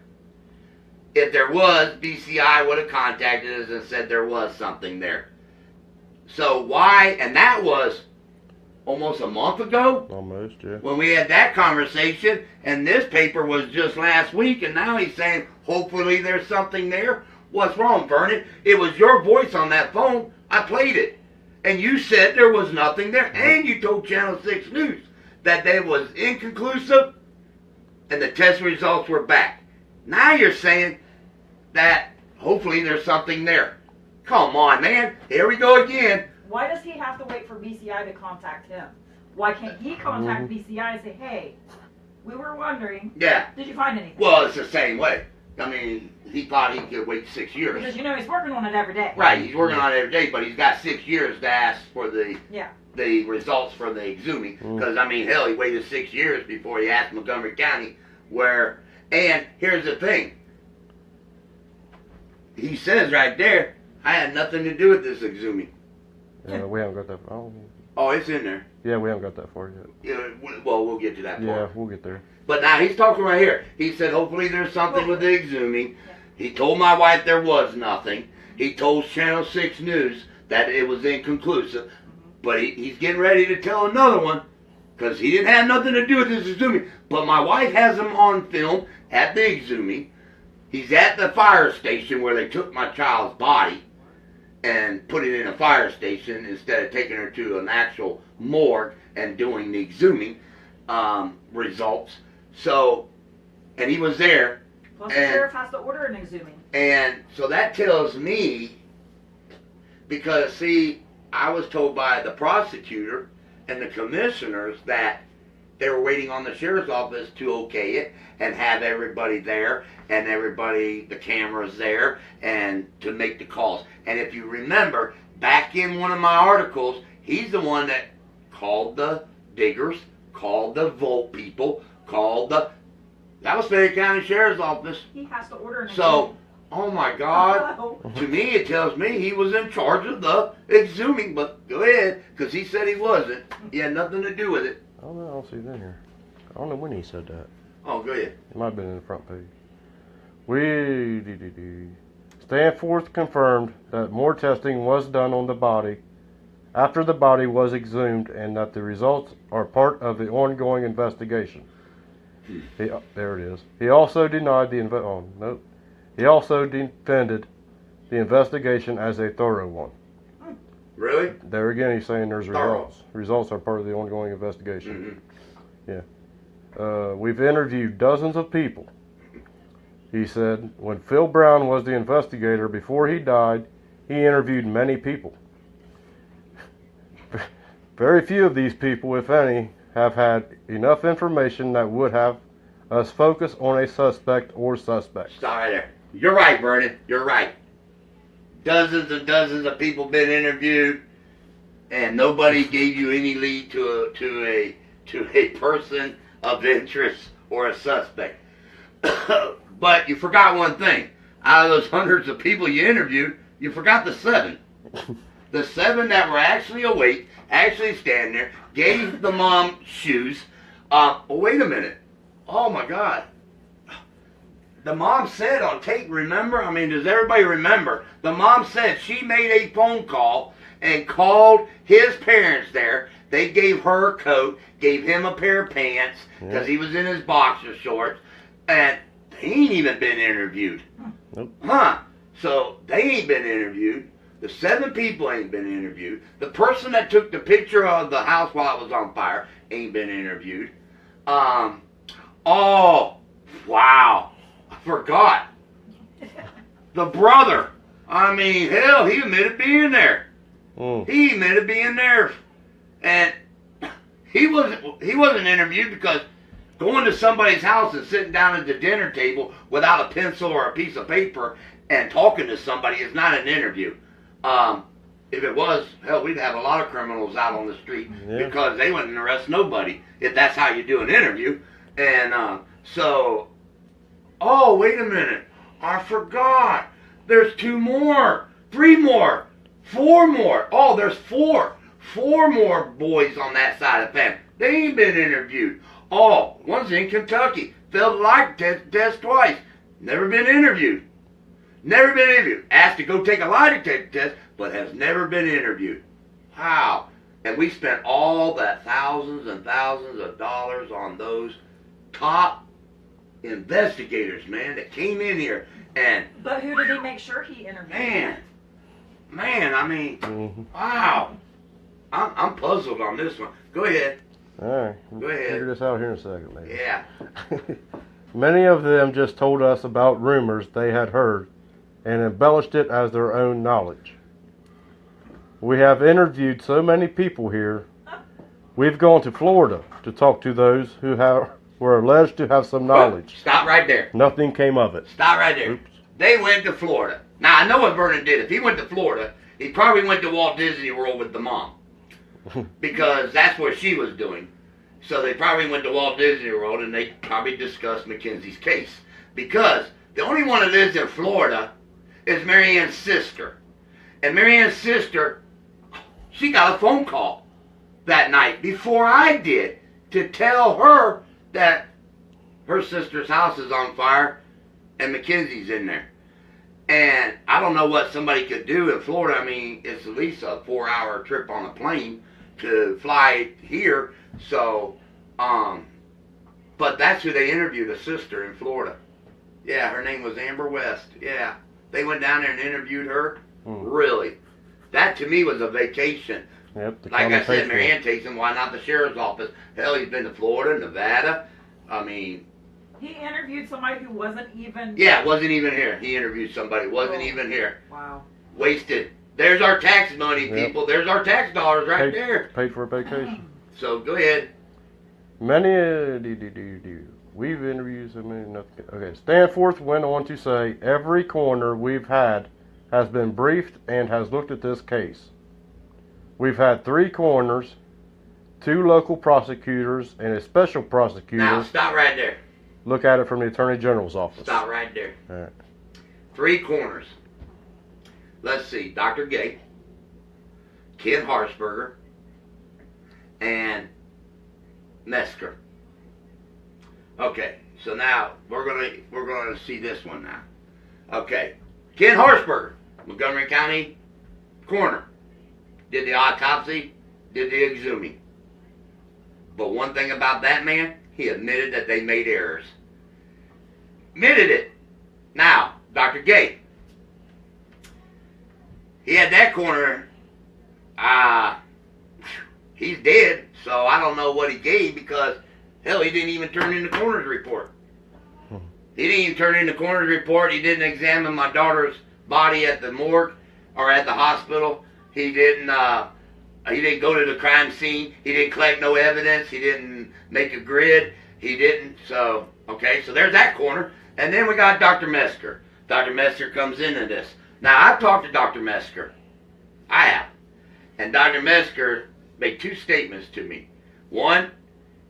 If there was, BCI would have contacted us and said there was something there. So why, and that was almost a month ago? Almost, yeah. When we had that conversation, and this paper was just last week, and now he's saying, hopefully there's something there. What's wrong, Vernon? It was your voice on that phone. I played it. And you said there was nothing there, and you told Channel 6 News that it was inconclusive, and the test results were back. Now you're saying that hopefully there's something there. Come on, man. Here we go again. Why does he have to wait for BCI to contact him? Why can't he contact BCI and say, hey, we were wondering, Yeah. did you find anything? Well, it's the same way. I mean, he thought he could wait 6 years. Because he's working on it every day. Right, he's working on it every day, but he's got 6 years to ask for the the results for the exhuming. Because, I mean, hell, he waited 6 years before he asked Montgomery County where... And here's the thing. He says right there, I had nothing to do with this exhuming. Yeah, we haven't got that far. Oh, it's in there. Yeah, we haven't got that far yet. Well, we'll get to that part. Yeah, we'll get there. But now he's talking right here. He said, hopefully there's something with the exhuming. He told my wife there was nothing. He told Channel 6 News that it was inconclusive. But he's getting ready to tell another one because he didn't have nothing to do with this exhuming. But my wife has him on film at the exhuming. He's at the fire station where they took my child's body and put it in a fire station instead of taking her to an actual morgue and doing the exhuming results. So, and he was there. Plus the sheriff has to order an exhuming. And so that tells me, because see, I was told by the prosecutor and the commissioners that they were waiting on the sheriff's office to okay it and have everybody there and everybody, the cameras there, and to make the calls. And if you remember, back in one of my articles, he's the one that called the diggers, called the Volt people, that was Fayette County Sheriff's Office. He has to order an So, oh my God, to me it tells me he was in charge of the exhuming, but go ahead, because he said he wasn't. He had nothing to do with it. I don't know. I don't see it in here. I don't know when he said that. Oh, go ahead. It might have been in the front page. Stanforth confirmed that more testing was done on the body after the body was exhumed and that the results are part of the ongoing investigation. There it is. He also denied He also defended the investigation as a thorough one. Really? There again, he's saying there's Thorough. results. Results are part of the ongoing investigation. Mm-hmm. We've interviewed dozens of people. He said, when Phil Brown was the investigator before he died, he interviewed many people. Very few of these people, if any, have had enough information that would have us focus on a suspect or suspects. Stop right there. You're right, Vernon. You're right. Dozens and dozens of people been interviewed, and nobody gave you any lead to a person of interest or a suspect. But you forgot one thing. Out of those hundreds of people you interviewed, you forgot the 7. The 7 that were actually awake, actually standing there, gave the mom shoes. Wait a minute. Oh my God. The mom said on tape, remember? I mean, does everybody remember? The mom said she made a phone call and called his parents there. They gave her a coat, gave him a pair of pants, because he was in his boxer shorts, and they ain't even been interviewed. Nope. Huh. So they ain't been interviewed. The 7 people ain't been interviewed. The person that took the picture of the house while it was on fire ain't been interviewed. Oh, wow. I forgot. The brother. I mean, hell, he admitted being there. He admitted being there. And he wasn't interviewed because going to somebody's house and sitting down at the dinner table without a pencil or a piece of paper and talking to somebody is not an interview. If it was, hell, we'd have a lot of criminals out on the street because they wouldn't arrest nobody if that's how you do an interview. And oh, wait a minute. I forgot. There's 2 more, 3 more, 4 more. Oh, there's 4. 4 more boys on that side of the family. They ain't been interviewed. Oh, one's in Kentucky. Failed the lie test twice. Never been interviewed. Never been interviewed. Asked to go take a lie detector test, but has never been interviewed. How? And we spent all that thousands and thousands of dollars on those top investigators, man, that came in here and... But who did he make sure he interviewed? Man, I mean, wow. I'm puzzled on this one. Go ahead. All right. Go ahead. Figure this out here in a second, maybe. Yeah. Many of them just told us about rumors they had heard and embellished it as their own knowledge. We have interviewed so many people here. We've gone to Florida to talk to those who were alleged to have some knowledge. Stop right there. Nothing came of it. Stop right there. Oops. They went to Florida. Now, I know what Vernon did. If he went to Florida, he probably went to Walt Disney World with the mom. Because that's what she was doing. So they probably went to Walt Disney World and they probably discussed Mackenzie's case. Because the only one that lives in Florida is Mary Ann's sister. And Mary Ann's sister, she got a phone call that night before I did to tell her that her sister's house is on fire and Mackenzie's in there. And I don't know what somebody could do in Florida. I mean, it's at least a 4-hour trip on a plane to fly here. So, but that's who they interviewed, a sister in Florida. Yeah, her name was Amber West. Yeah, they went down there and interviewed her. Really? That to me was a vacation. Yep. Like I said, Mary Ann takes him. Why not the sheriff's office? Hell, he's been to Florida, Nevada. I mean... He interviewed somebody who wasn't even... Yeah, wasn't even here. He interviewed somebody wasn't even here. Wow. Wasted. There's our tax money, people. There's our tax dollars right there. Paid for a vacation. So, go ahead. We've interviewed so many. Okay, Stanforth went on to say, every coroner we've had has been briefed and has looked at this case. We've had 3 coroners, 2 local prosecutors, and a special prosecutor. Now, stop right there. Look at it from the Attorney General's office. Stop right there. All right. 3 coroners. Let's see, Dr. Gay, Ken Harsberger, and Mesker. Okay, so now we're gonna see this one now. Okay, Ken Harsberger, Montgomery County coroner, did the autopsy, did the exhuming. But one thing about that man, he admitted that they made errors. Admitted it. Now, Dr. Gay, he had that coroner. He's dead, so I don't know what he gave because, hell, he didn't even turn in the coroner's report. He didn't even turn in the coroner's report. He didn't examine my daughter's body at the morgue or at the hospital. He didn't go to the crime scene. He didn't collect no evidence. He didn't make a grid. He didn't. So, okay, so there's that coroner. And then we got Dr. Mesker. Dr. Mesker comes into this. Now, I've talked to Dr. Mesker. I have. And Dr. Mesker made 2 statements to me. One,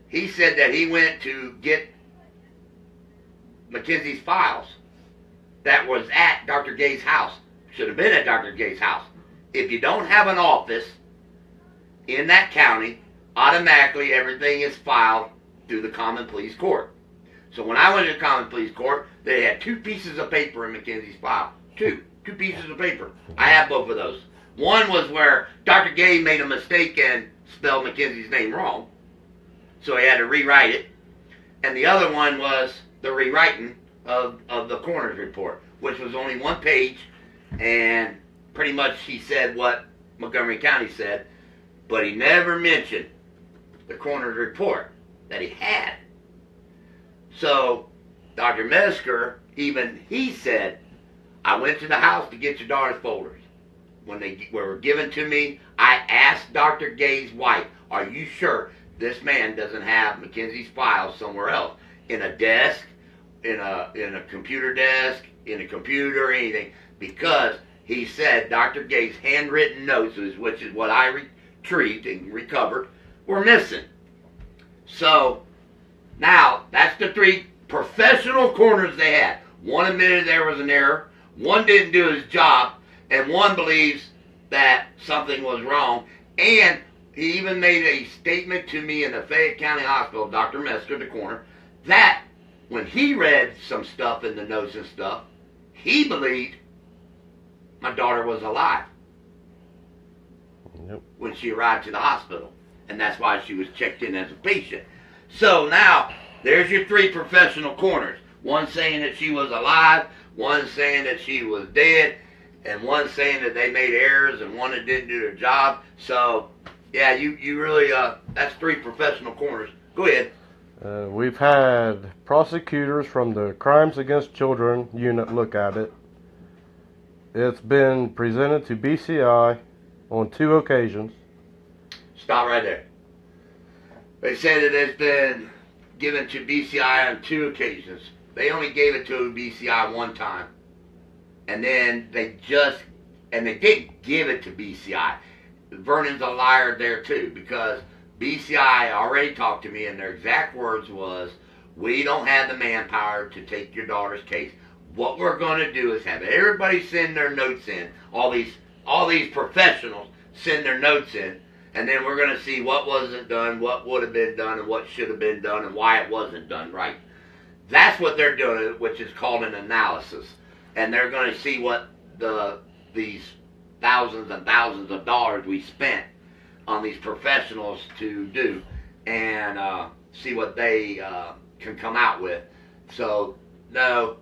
he said that he went to get Mackenzie's files that was at Dr. Gay's house. Should have been at Dr. Gay's house. If you don't have an office in that county, automatically everything is filed through the common pleas court. So when I went to the common pleas court, they had 2 pieces of paper in Mackenzie's file. 2 pieces of paper. I have both of those. One was where Dr. Gay made a mistake and spelled Mackenzie's name wrong, so he had to rewrite it. And the other one was the rewriting of the coroner's report, which was only 1 page, and pretty much he said what Montgomery County said, but he never mentioned the coroner's report that he had. So Dr. Mesker, even he said, I went to the house to get your daughter's folders. When they were given to me, I asked Dr. Gay's wife, are you sure this man doesn't have Mackenzie's files somewhere else? In a desk, in a computer desk, in a computer, or anything? Because he said Dr. Gay's handwritten notes, which is what I retrieved and recovered, were missing. So, now, that's the 3 professional coroners they had. One admitted there was an error, one didn't do his job, and one believes that something was wrong. And he even made a statement to me in the Fayette County Hospital, Dr. Mesker, the coroner, that when he read some stuff in the notes and stuff, he believed my daughter was alive. Yep. When she arrived to the hospital. And that's why she was checked in as a patient. So now, there's your 3 professional coroners. One saying that she was alive, one saying that she was dead, and one saying that they made errors, and one that didn't do their job. So, yeah, you really, that's 3 professional coroners. Go ahead. We've had prosecutors from the Crimes Against Children unit look at it. It's been presented to BCI on 2 occasions. Stop right there. They say that it's been given to BCI on 2 occasions. They only gave it to BCI 1 time. And then they didn't give it to BCI. Vernon's a liar there too, because BCI already talked to me and their exact words was, we don't have the manpower to take your daughter's case. What we're going to do is have everybody send their notes in, all these professionals send their notes in, and then we're going to see what wasn't done, what would have been done, and what should have been done, and why it wasn't done right. That's what they're doing, which is called an analysis. And they're going to see what these thousands and thousands of dollars we spent on these professionals to do, and see what they can come out with. So, no,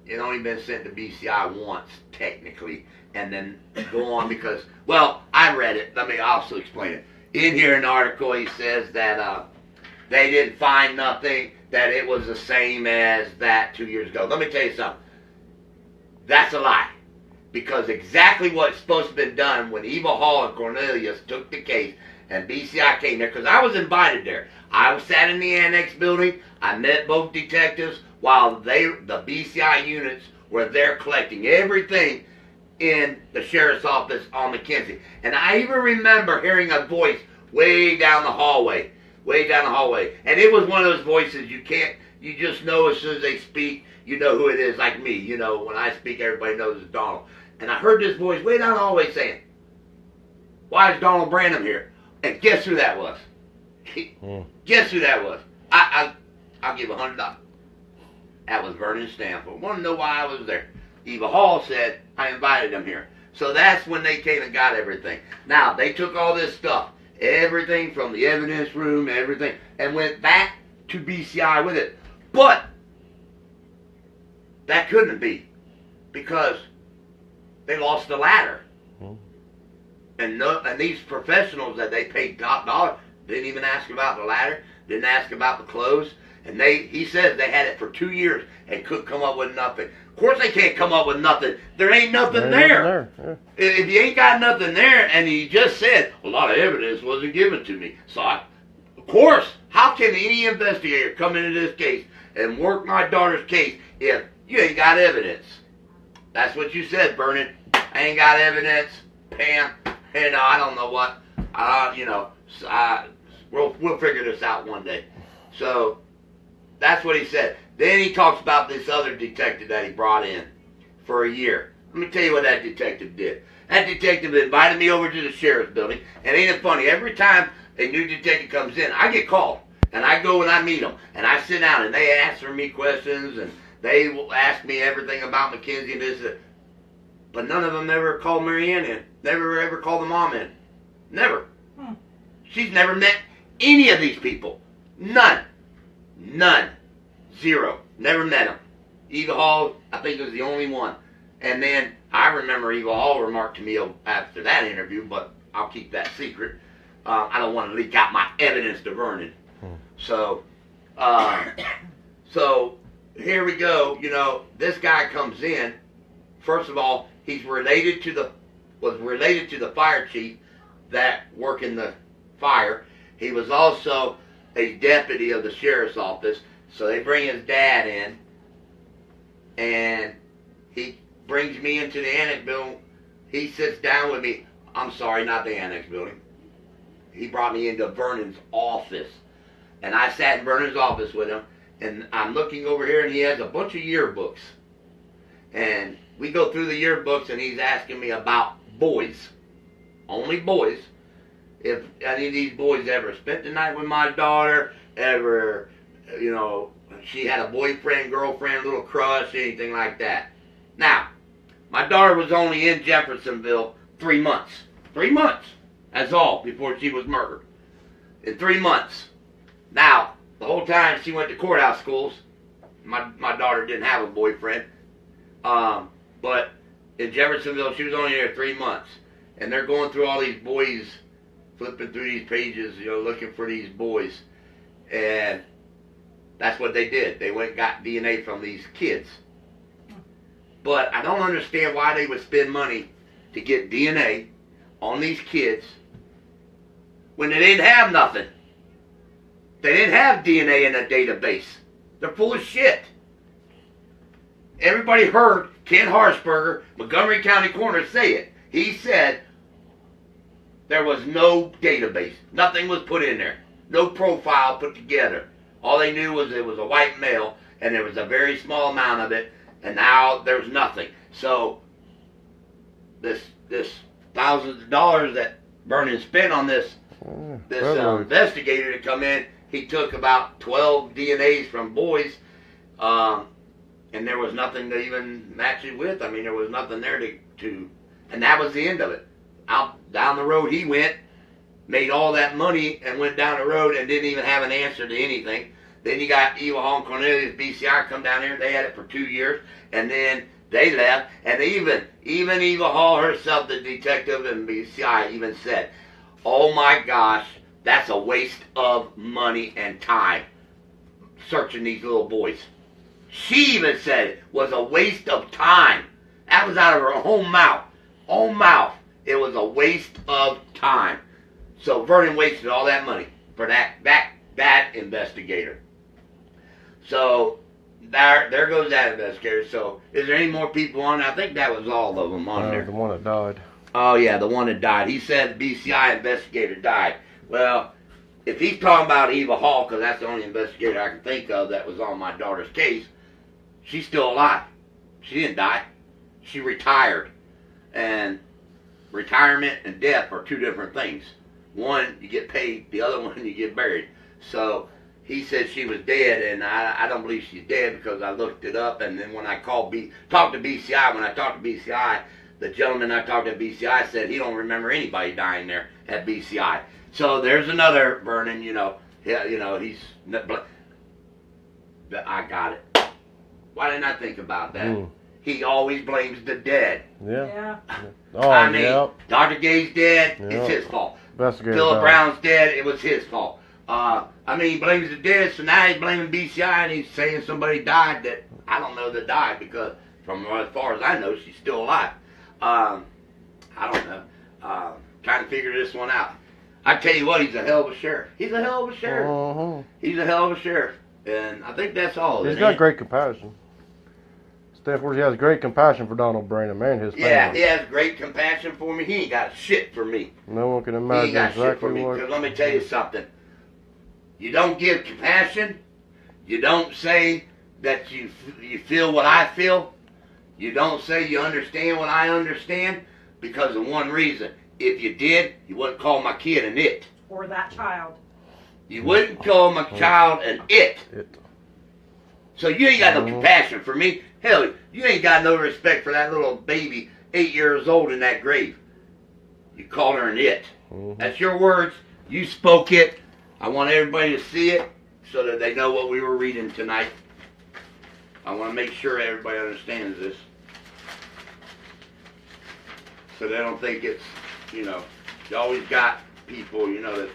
it only been sent to BCI once, technically, and then go on because, well, I read it. Let me also explain it. In here in the article, he says that they didn't find nothing, that it was the same as that 2 years ago. Let me tell you something. That's a lie. because exactly what's supposed to have been done when Eva Hall and Cornelius took the case and BCI came there, because I was invited there. I sat in the annex building. I met both detectives while the BCI units were there collecting everything in the sheriff's office on Mackenzie. And I even remember hearing a voice way down the hallway. And it was one of those voices you just know as soon as they speak, you know who it is, like me. You know, when I speak, everybody knows it's Donald. And I heard this voice way down the hallway saying, "Why is Donald Branham here?" And guess who that was? Guess who that was? I'll give $100. That was Vernon Stanford. Want to know why I was there? Eva Hall said, I invited him here. So that's when they came and got everything. Now, they took all this stuff, everything from the evidence room, everything, and went back to BCI with it. But that couldn't be, because they lost the ladder. And these professionals that they paid top dollar didn't even ask about the ladder, didn't ask about the clothes. And he says they had it for 2 years and couldn't come up with nothing. Of course they can't come up with nothing. There ain't nothing there. Yeah. If you ain't got nothing there, and he just said, a lot of evidence wasn't given to me. So, of course, how can any investigator come into this case and work my daughter's case if you ain't got evidence? That's what you said, Vernon. I ain't got evidence. Pam, hey, no, I don't know what. We'll figure this out one day. So, that's what he said. Then he talks about this other detective that he brought in for a year. Let me tell you what that detective did. That detective invited me over to the sheriff's building, and ain't it funny, every time a new detective comes in, I get called, and I go and I meet them, and I sit down, and they answer me questions, and they will ask me everything about Mackenzie and this, but none of them ever called Marianne in. Never ever called the mom in. Never. She's never met any of these people. None. Zero. Never met him. Eva Hall, I think, was the only one. And then I remember Eva Hall remarked to me after that interview, but I'll keep that secret. I don't want to leak out my evidence to Vernon. So here we go. You know, this guy comes in. First of all, he's related to the fire chief that worked in the fire. He was also a deputy of the sheriff's office. So they bring his dad in, and he brings me into the annex building. He sits down with me. I'm sorry, not the annex building. He brought me into Vernon's office, and I sat in Vernon's office with him, and I'm looking over here, and he has a bunch of yearbooks. And we go through the yearbooks, and he's asking me about boys, only boys. If any of these boys ever spent the night with my daughter, ever, you know, she had a boyfriend, girlfriend, little crush, anything like that. Now, my daughter was only in Jeffersonville 3 months. 3 months, that's all, before she was murdered. In 3 months. Now, the whole time she went to courthouse schools, my daughter didn't have a boyfriend. But in Jeffersonville, she was only there 3 months. And they're going through all these boys, flipping through these pages, you know, looking for these boys. And that's what they did. They went and got DNA from these kids. But I don't understand why they would spend money to get DNA on these kids when they didn't have nothing. They didn't have DNA in a database. They're full of shit. Everybody heard Ken Harshberger, Montgomery County Coroner, say it. He said there was no database. Nothing was put in there. No profile put together. All they knew was it was a white male, and there was a very small amount of it, and now there's nothing. So this thousands of dollars that Vernon spent on this investigator to come in, he took about 12 DNAs from boys, and there was nothing to even match it with. I mean, there was nothing there to and that was the end of it. Out down the road he went, made all that money, and went down the road and didn't even have an answer to anything. Then you got Eva Hall and Cornelius BCI come down here. They had it for 2 years, and then they left. And even Eva Hall herself, the detective in BCI, even said, "Oh my gosh, that's a waste of money and time searching these little boys." She even said it was a waste of time That was out of her own mouth. Own mouth. It was a waste of time. So Vernon wasted all that money for that investigator. So there goes that investigator. So is there any more people on there? I think that was all of them on there. The one that died. Oh yeah, the one that died. He said the BCI investigator died. Well, if he's talking about Eva Hall, because that's the only investigator I can think of that was on my daughter's case, she's still alive. She didn't die. She retired. And retirement and death are two different things. One, you get paid. The other one, you get buried. So he said she was dead, and I don't believe she's dead because I looked it up. And then when I talked to BCI, the gentleman I talked to at BCI said he don't remember anybody dying there at BCI. So there's another Vernon, he's. I got it. Why didn't I think about that? He always blames the dead. Yeah. Yeah. Oh, I mean, yeah. Dr. Gay's dead, Yeah. it's his fault. Investigator Philip died. Brown's dead, it was his fault. He blames the dead, so now he's blaming BCI and he's saying somebody died that I don't know that died because from as far as I know, she's still alive. I don't know. Trying to figure this one out. I tell you what, he's a hell of a sheriff. He's a hell of a sheriff. Uh-huh. He's a hell of a sheriff. And I think that's all. He's got great compassion. Stanford, he has great compassion for Donald Branham and his family. Yeah, he has great compassion for me. He ain't got shit for me. No one can He imagine ain't got shit for exactly me. what. Because let me tell you something. You don't give compassion. You don't say that you feel what I feel. You don't say you understand what I understand. Because of one reason. If you did, you wouldn't call my kid an it. Or that child. You wouldn't call my child an it. So you ain't got no compassion for me. Hell, you ain't got no respect for that little baby 8 years old in that grave. You called her an it. That's your words. You spoke it. I want everybody to see it so that they know what we were reading tonight. I want to make sure everybody understands this. So they don't think it's, you always got people, that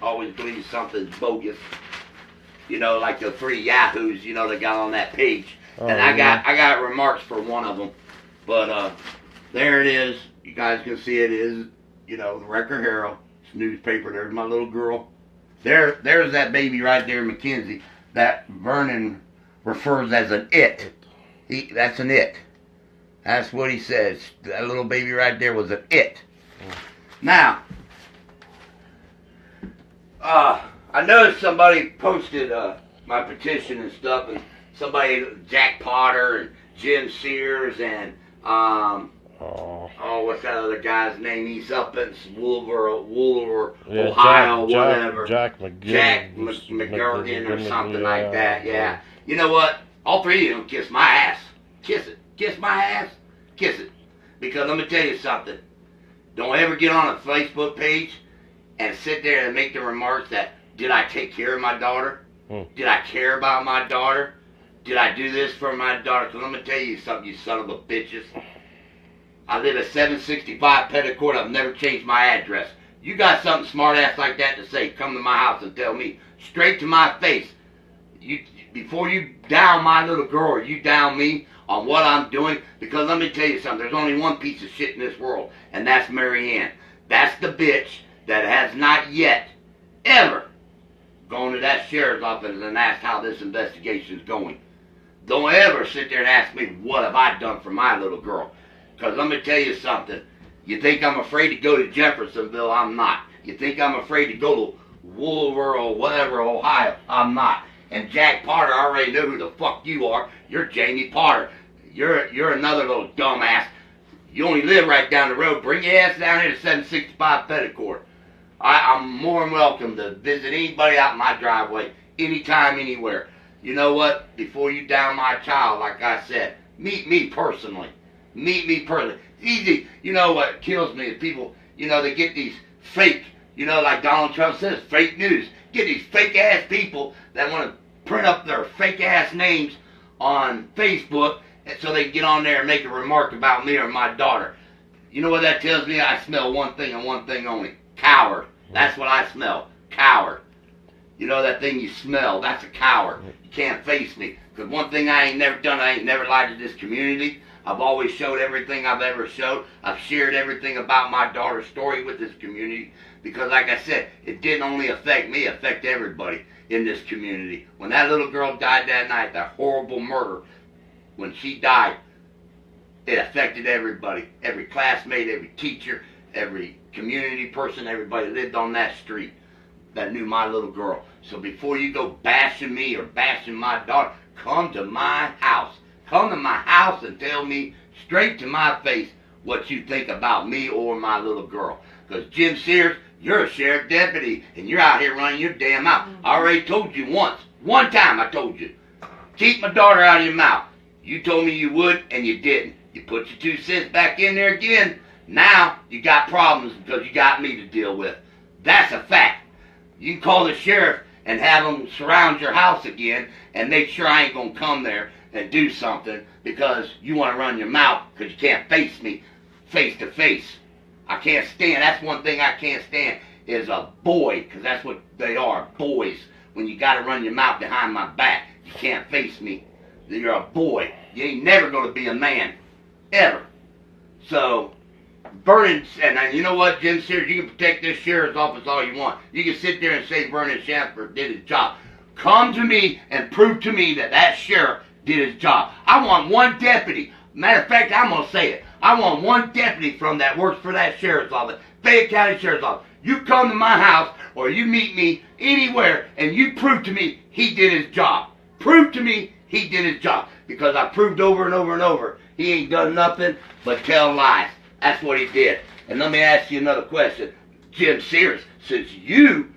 always believe something's bogus. Like the 3 yahoos, that got on that page. And I got remarks for one of them. But there it is. You guys can see it is, the Record Herald. It's newspaper. There's my little girl. There's that baby right there, Mackenzie. That Vernon refers as an it. That's an it. That's what he says. That little baby right there was an it. Now, I noticed somebody posted my petition and stuff, and somebody, Jack Potter and Jim Sears and what's that other guy's name? He's up in Woolver, Ohio, whatever. Jack McGurgan or something like that. Yeah. You know what? All 3 of them kiss my ass. Kiss it. Kiss my ass. Kiss it. Because let me tell you something. Don't ever get on a Facebook page and sit there and make the remarks that, did I take care of my daughter? Did I care about my daughter? Did I do this for my daughter? Because let me tell you something, you son of a bitches. I live at 765 Petticourt. I've never changed my address. You got something smart ass like that to say, come to my house and tell me straight to my face. Before you down my little girl or you down me on what I'm doing, because let me tell you something, there's only one piece of shit in this world, and that's Mary Ann. That's the bitch that has not yet, ever, gone to that sheriff's office and asked how this investigation's going. Don't ever sit there and ask me, what have I done for my little girl? Because let me tell you something. You think I'm afraid to go to Jeffersonville? I'm not. You think I'm afraid to go to Woolver or whatever, Ohio? I'm not. And Jack Potter, I already know who the fuck you are. You're Jamie Potter. You're another little dumbass. You only live right down the road. Bring your ass down here to 765 Petticourt. I'm more than welcome to visit anybody out in my driveway, anytime, anywhere. You know what? Before you down my child, like I said, meet me personally. Meet me personally. It's easy. You know what kills me is people, they get these fake, like Donald Trump says, fake news. Get these fake ass people that want to print up their fake ass names on Facebook so they can get on there and make a remark about me or my daughter. You know what that tells me? I smell one thing and one thing only. Coward. That's what I smell. Coward. You know that thing you smell? That's a coward. You can't face me. Because one thing I ain't never done, I ain't never lied to this community. I've always showed everything I've ever showed. I've shared everything about my daughter's story with this community. Because like I said, it didn't only affect me, it affected everybody in this community. When that little girl died that night, that horrible murder, when she died, it affected everybody. Every classmate, every teacher, every community person, everybody lived on that street that knew my little girl. So before you go bashing me or bashing my daughter, come to my house. Come to my house and tell me straight to my face what you think about me or my little girl. Because Jim Sears, you're a sheriff deputy, and you're out here running your damn mouth. I already told you once. One time I told you. Keep my daughter out of your mouth. You told me you would, and you didn't. You put your 2 cents back in there again. Now you got problems because you got me to deal with. That's a fact. You can call the sheriff and have them surround your house again and make sure I ain't going to come there and do something because you want to run your mouth because you can't face me face to face. I can't stand, that's one thing I can't stand, is a boy, because that's what they are, boys. When you got to run your mouth behind my back, you can't face me. You're a boy. You ain't never going to be a man, ever. So, Vernon, and you know what, Jim Sears, you can protect this sheriff's office all you want. You can sit there and say Vernon Shamford did his job. Come to me and prove to me that that sheriff did his job. I want one deputy. Matter of fact, I'm going to say it. I want one deputy from that works for that sheriff's office, Fayette County Sheriff's Office. You come to my house or you meet me anywhere and you prove to me he did his job. Prove to me he did his job. Because I proved over and over and over he ain't done nothing but tell lies. That's what he did. And let me ask you another question. Jim Sears, since you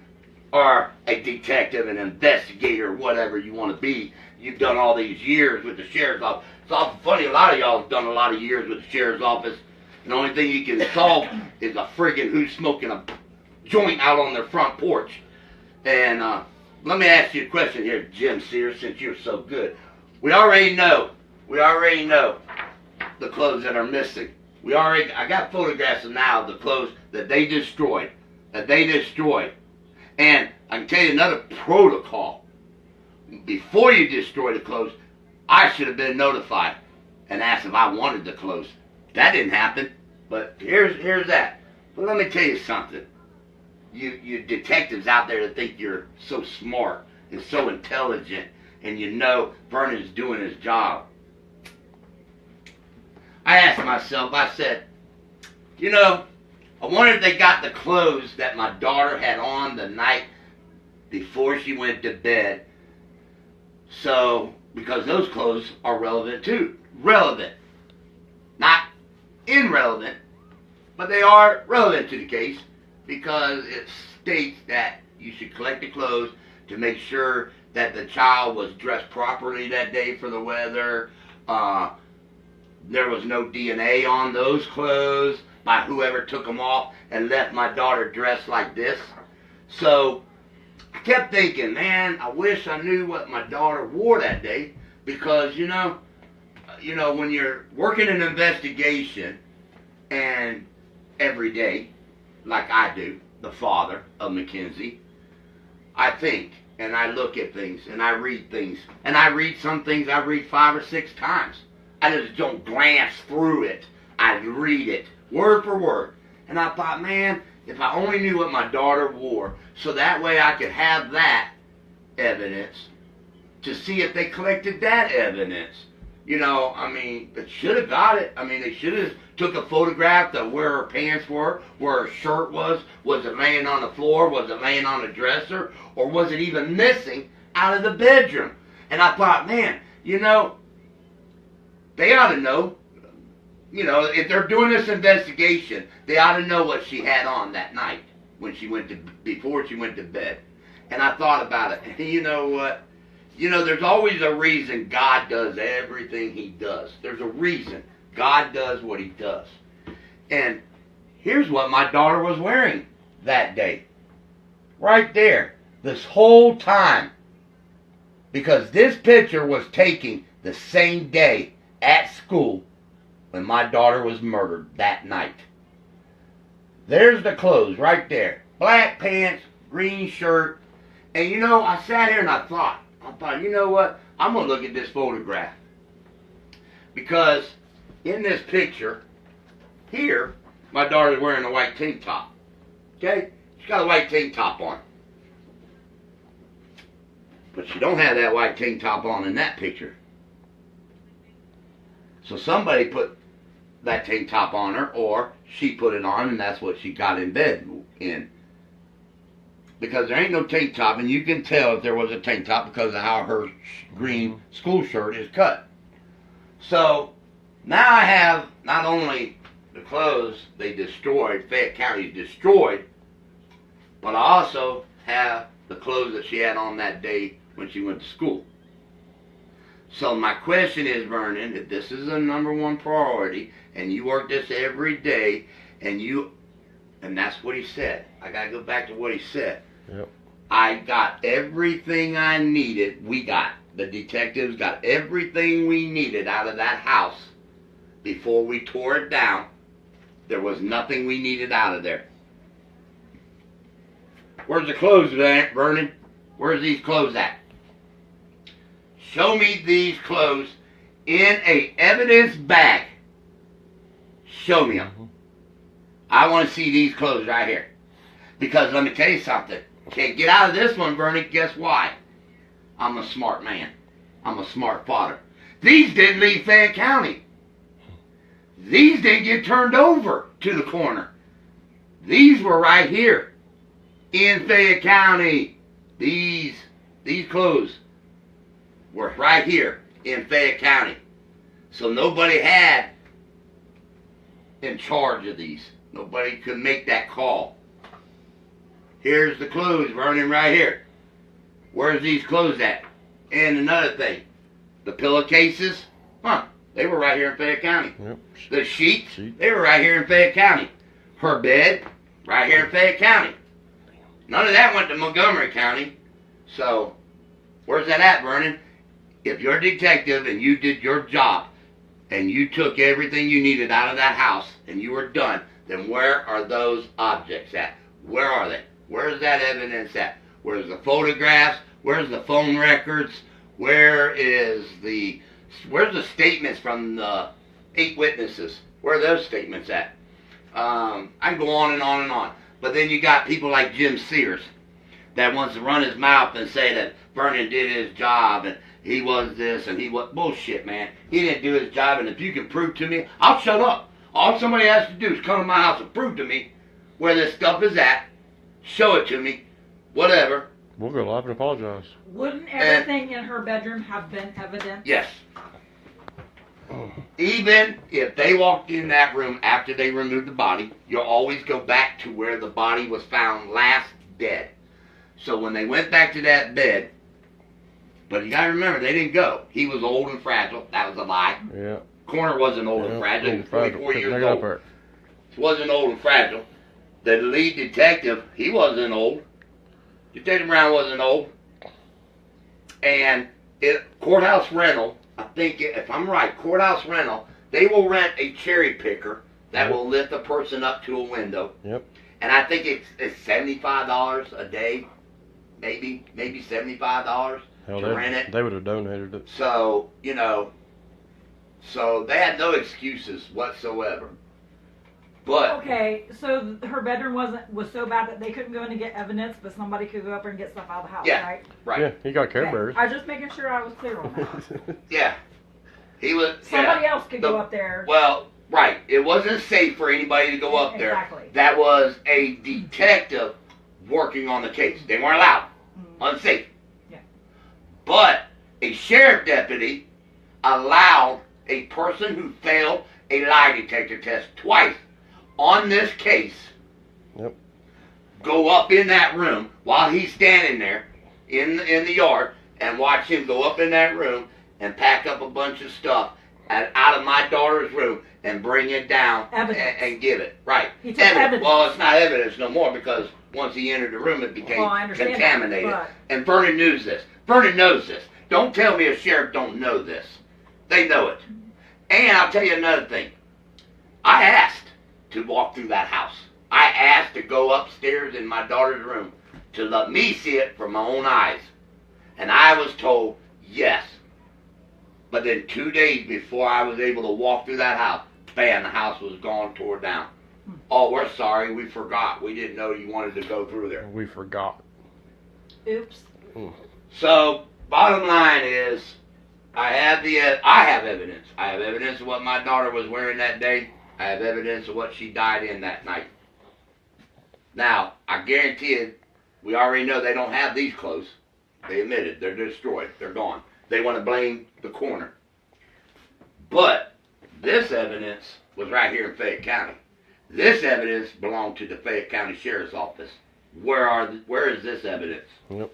are a detective, an investigator, whatever you want to be, you've done all these years with the sheriff's office. It's awful funny, a lot of y'all have done a lot of years with the sheriff's office, and the only thing you can solve is a friggin' who's smoking a joint out on their front porch. And let me ask you a question here, Jim Sears, since you're so good. We already know the clothes that are missing. I got photographs now of the clothes that they destroyed. And I can tell you another protocol. Before you destroy the clothes, I should have been notified and asked if I wanted the clothes. That didn't happen, but here's that. But let me tell you something. You detectives out there that think you're so smart and so intelligent and you know Vernon's doing his job. I asked myself, I said, you know, I wonder if they got the clothes that my daughter had on the night before she went to bed. So, because those clothes are relevant too. Relevant. Not irrelevant, but they are relevant to the case because it states that you should collect the clothes to make sure that the child was dressed properly that day for the weather. There was no DNA on those clothes by whoever took them off and left my daughter dressed like this. So I kept thinking, man, I wish I knew what my daughter wore that day because, you know, when you're working an investigation and every day, like I do, the father of Mackenzie, I think and I look at things and I read things. And I read some things I read 5 or 6 times. I just don't glance through it. I read it word for word. And I thought, man, if I only knew what my daughter wore, so that way I could have that evidence to see if they collected that evidence. You know, I mean, they should have got it. I mean, they should have took a photograph of where her pants were, where her shirt was it laying on the floor, was it laying on the dresser, or was it even missing out of the bedroom? And I thought, man, you know, they ought to know, you know, if they're doing this investigation, they ought to know what she had on that night when she went to, before she went to bed. And I thought about it, and you know what? You know, there's always a reason God does everything he does. There's a reason God does what he does. And here's what my daughter was wearing that day. Right there. This whole time. Because this picture was taken the same day at school when my daughter was murdered that night. There's the clothes right there. Black pants, green shirt, And you know, I sat here and I thought, you know what? I'm going to look at this photograph. Because in this picture, here, my daughter's wearing a white tank top. Okay? She's got a white tank top on. But she don't have that white tank top on in that picture. So somebody put that tank top on her, or she put it on, and that's what she got in bed in. Because there ain't no tank top, and you can tell if there was a tank top because of how her green school shirt is cut. So now I have not only the clothes they destroyed, Fayette County destroyed, but I also have the clothes that she had on that day when she went to school. So my question is, Vernon, if this is a #1 priority, and you work this every day, and that's what he said. I gotta go back to what he said. Yep. I got everything I needed. The detectives got everything we needed out of that house before we tore it down. There was nothing we needed out of there. Where's the clothes, Vernon? Where's these clothes at? Show me these clothes in a evidence bag. Show me them. I want to see these clothes right here. Because let me tell you something. Can't get out of this one, Vernon. Guess why? I'm a smart man. I'm a smart father. These didn't leave Fayette County. These didn't get turned over to the coroner. These were right here in Fayette County. These clothes were right here in Fayette County. So nobody had in charge of these. Nobody could make that call. Here's the clothes, Vernon, right here. Where's these clothes at? And another thing, the pillowcases, they were right here in Fayette County. Yep. The sheets, they were right here in Fayette County. Her bed, right here in Fayette County. None of that went to Montgomery County. So, where's that at, Vernon? If you're a detective and you did your job and you took everything you needed out of that house and you were done, then where are those objects at? Where are they? Where's that evidence at? Where's the photographs? Where's the phone records? Where's the statements from the 8 witnesses? Where are those statements at? I can go on and on and on. But then you got people like Jim Sears that wants to run his mouth and say that Vernon did his job and he was this and he was... Bullshit, man. He didn't do his job, and if you can prove to me, I'll shut up. All somebody has to do is come to my house and prove to me where this stuff is at. Show it to me. Whatever. We'll go live and apologize. Wouldn't everything in her bedroom have been evidence? Yes. Even if they walked in that room after they removed the body, you'll always go back to where the body was found last dead. So when they went back to that bed, but you gotta remember, they didn't go. He was old and fragile. That was a lie. Yeah. Coroner wasn't old and fragile. He was 44 years old. He wasn't old and fragile. The lead detective, he wasn't old. Detective Brown wasn't old. And courthouse rental, I think, if I'm right, courthouse rental, they will rent a cherry picker that will lift a person up to a window. Yep. And I think it's $75 a day, maybe $75 to rent it. They would have donated it. So, so they had no excuses whatsoever. But okay, so her bedroom was so bad that they couldn't go in and get evidence, but somebody could go up and get stuff out of the house, right? Right. Yeah, he got Care Bears. I was just making sure I was clear on that. Yeah. He was... Somebody else could go up there. Well, right. It wasn't safe for anybody to go up there. Exactly. That was a detective working on the case. They weren't allowed. Unsafe. Yeah. But a sheriff deputy allowed a person who failed a lie detector test twice on this case, go up in that room while he's standing there in the yard and watch him go up in that room and pack up a bunch of stuff out of my daughter's room and bring it down and give it. Right. Evidence. Well, it's not evidence no more because once he entered the room it became contaminated. That, and Vernon knows this. Vernon knows this. Don't tell me a sheriff don't know this. They know it. And I'll tell you another thing. I asked to walk through that house. I asked to go upstairs in my daughter's room to let me see it from my own eyes. And I was told yes. But then 2 days before I was able to walk through that house, bam, the house was gone, tore down. Oh, we're sorry, we forgot. We didn't know you wanted to go through there. We forgot. Oops. So, bottom line is, I have evidence. I have evidence of what my daughter was wearing that day. I have evidence of what she died in that night. Now, I guarantee it, we already know they don't have these clothes. They admitted they're destroyed. They're gone. They want to blame the coroner. But this evidence was right here in Fayette County. This evidence belonged to the Fayette County Sheriff's Office. Where is this evidence? Yep.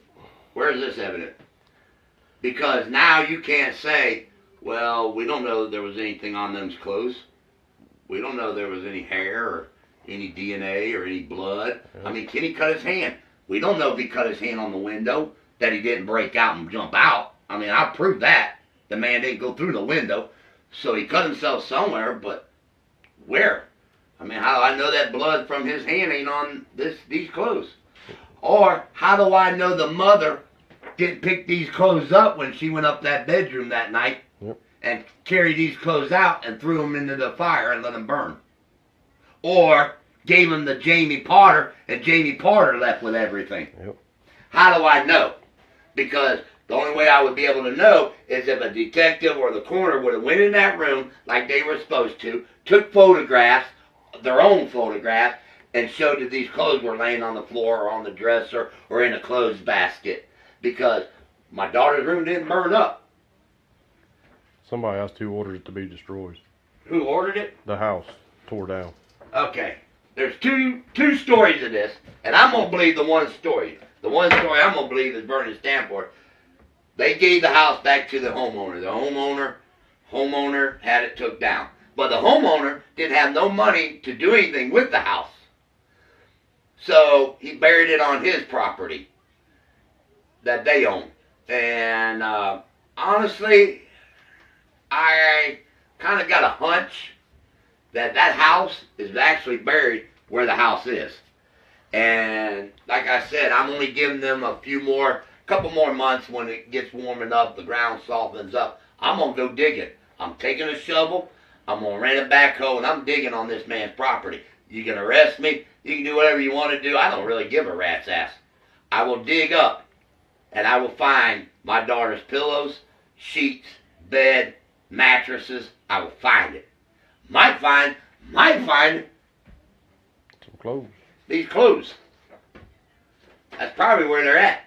Where is this evidence? Because now you can't say, well, we don't know there was anything on them's clothes. We don't know there was any hair or any DNA or any blood. I mean, Kenny cut his hand. We don't know if he cut his hand on the window, that he didn't break out and jump out. I mean, I'll prove that. The man didn't go through the window. So he cut himself somewhere, but where? I mean, how do I know that blood from his hand ain't on these clothes? Or how do I know the mother didn't pick these clothes up when she went up that bedroom that night and carried these clothes out and threw them into the fire and let them burn? Or gave them to Jamie Potter and Jamie Potter left with everything? Yep. How do I know? Because the only way I would be able to know is if a detective or the coroner would have went in that room like they were supposed to, took photographs, their own photographs, and showed that these clothes were laying on the floor or on the dresser or in a clothes basket. Because my daughter's room didn't burn up. Somebody else who ordered it to be destroyed. Who ordered it? The house tore down. Okay. There's two stories of this, and I'm going to believe the one story. The one story I'm going to believe is Vernon Stanford. They gave the house back to the homeowner. The homeowner had it took down. But the homeowner didn't have no money to do anything with the house. So he buried it on his property that they own. And honestly, I kind of got a hunch that house is actually buried where the house is. And like I said, I'm only giving them a couple more months. When it gets warm enough, the ground softens up, I'm going to go digging. I'm taking a shovel, I'm going to rent a backhoe, and I'm digging on this man's property. You can arrest me, you can do whatever you want to do. I don't really give a rat's ass. I will dig up, and I will find my daughter's pillows, sheets, bed, mattresses. I will find it. Might find Some clothes. these clothes. That's probably where they're at.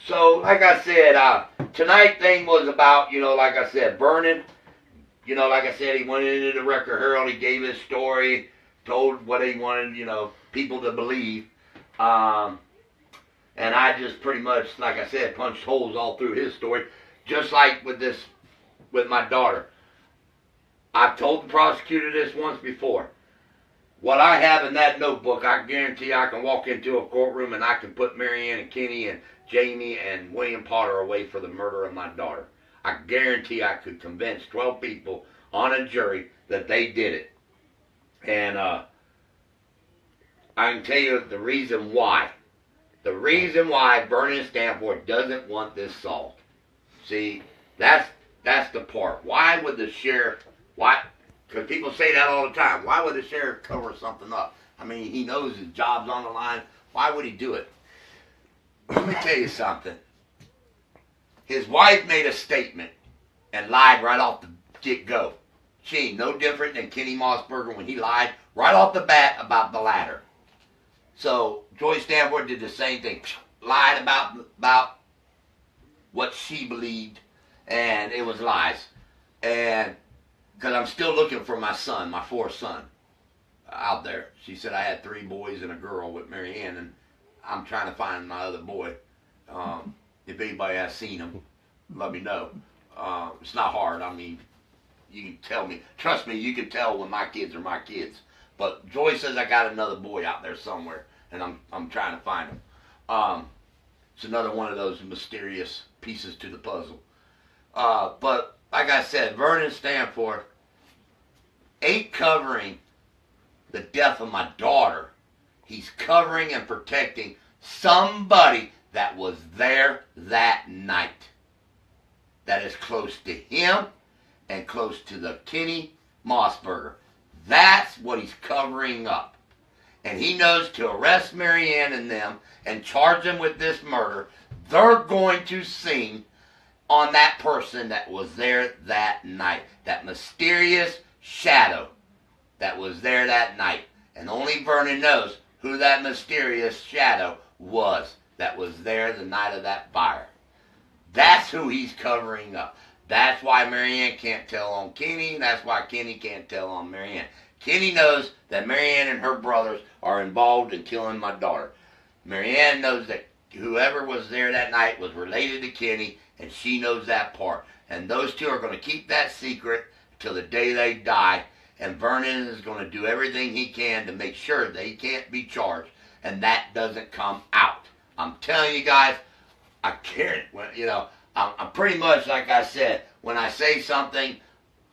So like I said, tonight thing was about, like I said, Vernon. Like I said, he went into the Record Herald, he gave his story, told what he wanted, people to believe. And I just pretty much, like I said, punched holes all through his story. Just like with my daughter. I've told the prosecutor this once before. What I have in that notebook, I guarantee I can walk into a courtroom and I can put Marianne and Kenny and Jamie and William Potter away for the murder of my daughter. I guarantee I could convince 12 people on a jury that they did it. And I can tell you the reason why. The reason why Vernon Stanford doesn't want this solved. See, that's the part. Why would the sheriff, because people say that all the time, why would the sheriff cover something up? I mean, he knows his job's on the line. Why would he do it? Let me tell you something. His wife made a statement and lied right off the get-go. She ain't no different than Kenny Mossbarger when he lied right off the bat about the ladder. So Joy Stanford did the same thing. Lied about what she believed, and it was lies. And because I'm still looking for my son, my fourth son, out there. She said I had 3 boys and a girl with Marianne, and I'm trying to find my other boy. If anybody has seen him, let me know. It's not hard. I mean, you can tell me. Trust me, you can tell when my kids are my kids. But Joy says I got another boy out there somewhere, and I'm trying to find him. It's another one of those mysterious pieces to the puzzle. But like I said, Vernon Stanford ain't covering the death of my daughter He's covering and protecting somebody that was there that night, that is close to him and close to the Kenny Mossbarger. That's what he's covering up. And he knows to arrest Marianne and them and charge them with this murder, they're going to sing on that person that was there that night. That mysterious shadow that was there that night. And only Vernon knows who that mysterious shadow was that was there the night of that fire. That's who he's covering up. That's why Marianne can't tell on Kenny. That's why Kenny can't tell on Marianne. Kenny knows that Marianne and her brothers are involved in killing my daughter. Marianne knows that whoever was there that night was related to Kenny, and she knows that part. And those two are going to keep that secret till the day they die. And Vernon is going to do everything he can to make sure they can't be charged and that doesn't come out. I'm telling you guys, I can't, you know, I'm pretty much, like I said, when I say something,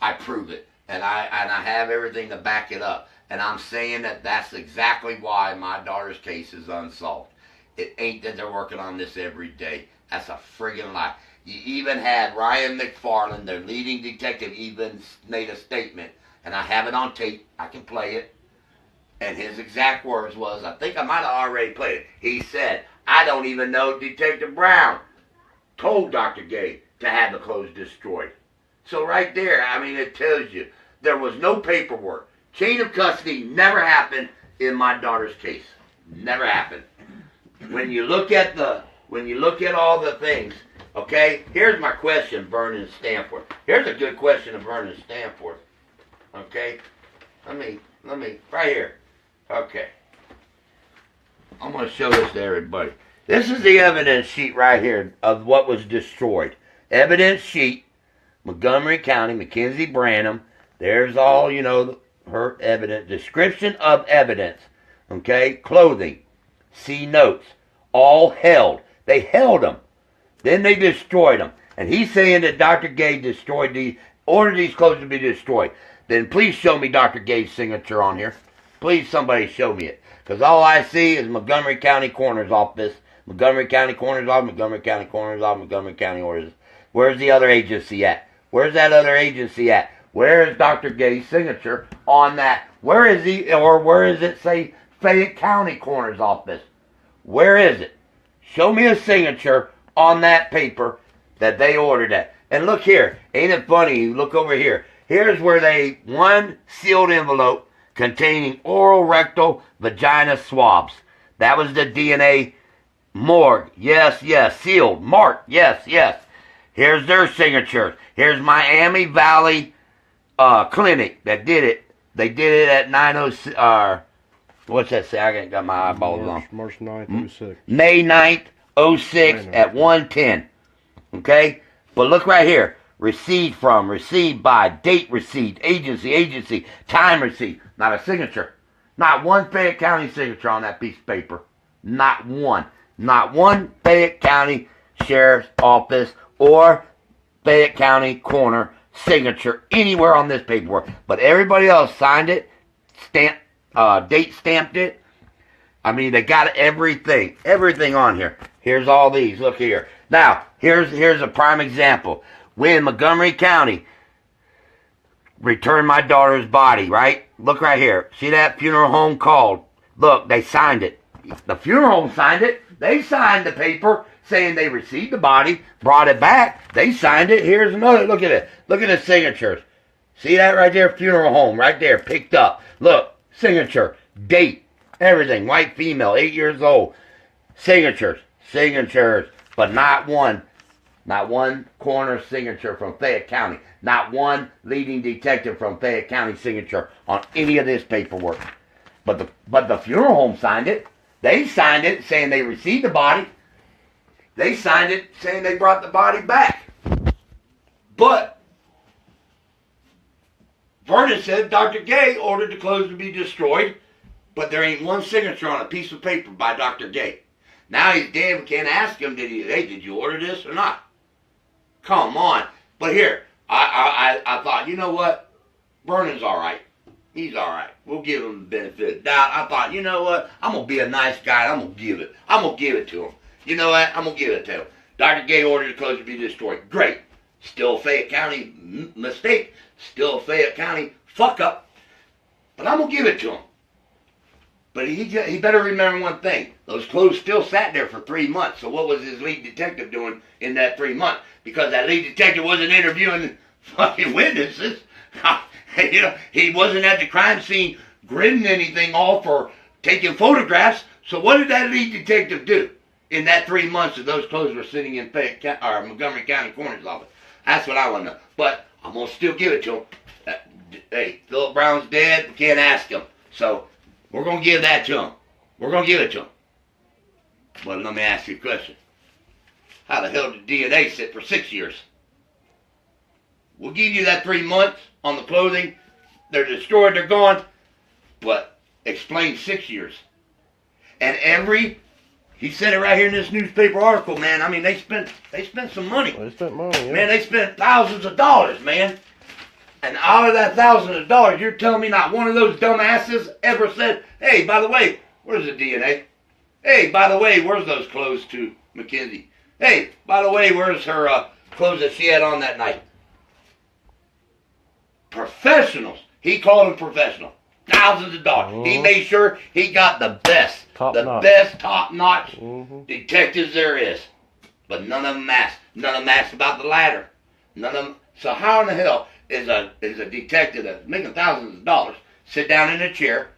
I prove it. And I have everything to back it up. And I'm saying that that's exactly why my daughter's case is unsolved. It ain't that they're working on this every day. That's a friggin' lie. You even had Ryan McFarland, their leading detective, even made a statement. And I have it on tape. I can play it. And his exact words was, I think I might have already played it. He said, I don't even know Detective Brown told Dr. Gay to have the clothes destroyed. So right there, I mean, it tells you there was no paperwork. Chain of custody never happened in my daughter's case. Never happened. When you look at all the things, okay, here's my question, Vernon Stanford. Here's a good question of Vernon Stanford. Okay? Let me, right here. Okay. I'm going to show this to everybody. This is the evidence sheet right here of what was destroyed. Evidence sheet, Montgomery County, Mackenzie Branham. There's all, you know, her evidence. Description of evidence. Okay? Clothing. See notes. All held. They held them. Then they destroyed them. And he's saying that Dr. Gay ordered these clothes to be destroyed. Then please show me Dr. Gay's signature on here. Please, somebody show me it. Because all I see is Montgomery County Coroner's Office, Montgomery County Coroner's Office, Montgomery County Coroner's Office, Montgomery County Orders. Where's the other agency at? Where's that other agency at? Where is Dr. Gay's signature on that? Where is he, or where is it say Fayette County Coroner's Office? Where is it? Show me a signature on that paper that they ordered that. And look here. Ain't it funny? Look over here. Here's where one sealed envelope containing oral, rectal, vagina swabs. That was the DNA morgue. Yes, yes. Sealed. Marked. Yes, yes. Here's their signatures. Here's Miami Valley Clinic that did it. They did it at 906. What's that say? I ain't got my eyeballs on. March 9th, 06. May 9th, 06 at 1:10. Okay? But look right here. Received from, received by, date received, agency, time received. Not a signature. Not one Fayette County signature on that piece of paper. Not one. Not one Fayette County Sheriff's Office or Fayette County Coroner signature anywhere on this paperwork. But everybody else signed it, date stamped it. I mean, they got everything on here. Here's all these. Look here. Now, here's a prime example. When Montgomery County returned my daughter's body, right? Look right here. See that funeral home called? Look, they signed it. The funeral home signed it. They signed the paper saying they received the body, brought it back. They signed it. Here's another. Look at it. Look at the signatures. See that right there? Funeral home right there, picked up. Look, signature, date, everything. White female, 8 years old. Signatures, but not one coroner signature from Fayette County. Not one leading detective from Fayette County signature on any of this paperwork. But the funeral home signed it. They signed it saying they received the body. They signed it saying they brought the body back. But Vernon said Dr. Gay ordered the clothes to be destroyed, but there ain't one signature on a piece of paper by Dr. Gay. Now he's dead. We can't ask him, did you order this or not? Come on. But here, I thought, you know what? Vernon's all right. He's all right. We'll give him the benefit of the doubt. I thought, you know what? I'm going to be a nice guy. I'm going to give it. I'm going to give it to him. You know what? I'm going to give it to him. Dr. Gay ordered the clothes to be destroyed. Great. Still a Fayette County mistake. Still a Fayette County fuck up. But I'm going to give it to him. But he better remember one thing. Those clothes still sat there for 3 months. So what was his lead detective doing in that 3 months? Because that lead detective wasn't interviewing fucking witnesses. You know, he wasn't at the crime scene grinning anything off or taking photographs. So what did that lead detective do in that 3 months that those clothes were sitting in Montgomery County Coroner's office? That's what I want to know. But I'm going to still give it to him. Hey, Philip Brown's dead. We can't ask him. So we're going to give that to him. We're going to give it to him. But let me ask you a question. How the hell did DNA sit for 6 years? We'll give you that 3 months on the clothing. They're destroyed, they're gone. But explain 6 years. And he said it right here in this newspaper article, man. I mean, they spent some money. They spent money, yeah. Man, they spent thousands of dollars, man. And out of that thousands of dollars, you're telling me not one of those dumbasses ever said, hey, by the way, where's the DNA? Hey, by the way, where's those clothes to Mackenzie? Hey, by the way, where's her clothes that she had on that night? Professionals. He called them professional. Thousands of dollars. He made sure he got the best. Best top-notch detectives there is. But none of them asked. None of them asked about the ladder. None of them. So how in the hell is a detective that's making thousands of dollars sit down in a chair?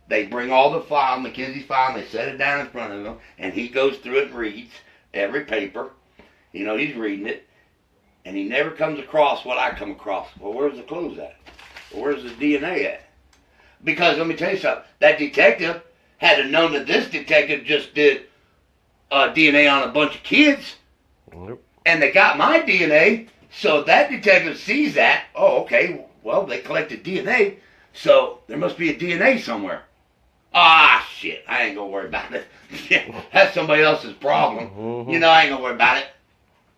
They bring all the file, Mackenzie's file, and they set it down in front of him, and he goes through it and reads every paper. You know, he's reading it, and he never comes across what I come across. Well, where's the clothes at? Well, where's the DNA at? Because let me tell you something. That detective had to known that this detective just did DNA on a bunch of kids, and they got my DNA. So that detective sees that. Oh, okay. Well, they collected DNA, so there must be a DNA somewhere. Ah, shit. I ain't gonna worry about it. That's somebody else's problem. You know, I ain't gonna worry about it.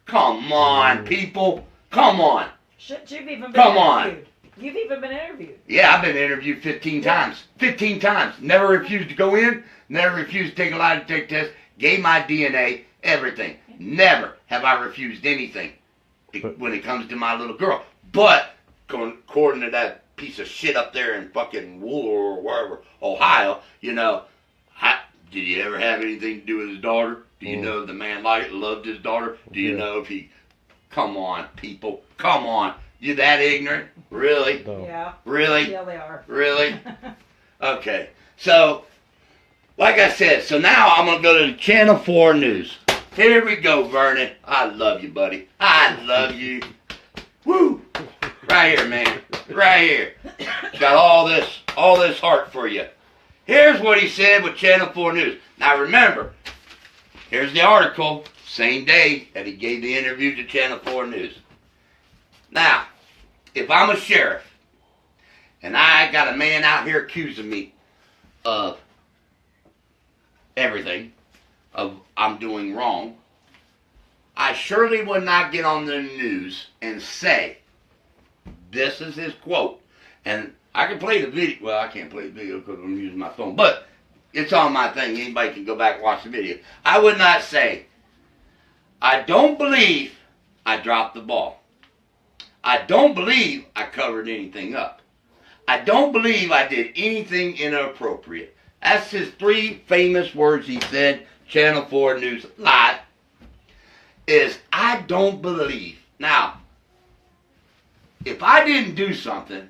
Come on, people. Come on. Shit, you've even been Come interviewed. You've even been interviewed. Yeah, I've been interviewed 15 times. 15 times. Never refused to go in. Never refused to take a lie detector test. Gave my DNA, everything. Never have I refused anything when it comes to my little girl. But, according to that piece of shit up there in fucking Wool or wherever, Ohio, you know, did he ever have anything to do with his daughter? Do you know if the man loved his daughter? Do you know if he... Come on, people. Come on. You that ignorant? Really? No. Yeah. Really? Yeah, they are. Really? Okay. So, like I said, so now I'm going to go to Channel 4 News. Here we go, Vernon. I love you, buddy. I love you. Woo! Right here, man. Right here. Got all this heart for you. Here's what he said with Channel 4 News. Now remember, here's the article, same day that he gave the interview to Channel 4 News. Now, if I'm a sheriff, and I got a man out here accusing me of everything, of I'm doing wrong, I surely would not get on the news and say, this is his quote. And I can play the video. Well, I can't play the video because I'm using my phone. But it's on my thing. Anybody can go back and watch the video. I would not say, I don't believe I dropped the ball. I don't believe I covered anything up. I don't believe I did anything inappropriate. That's his 3 famous words he said, Channel 4 News Live, is I don't believe. Now, if I didn't do something,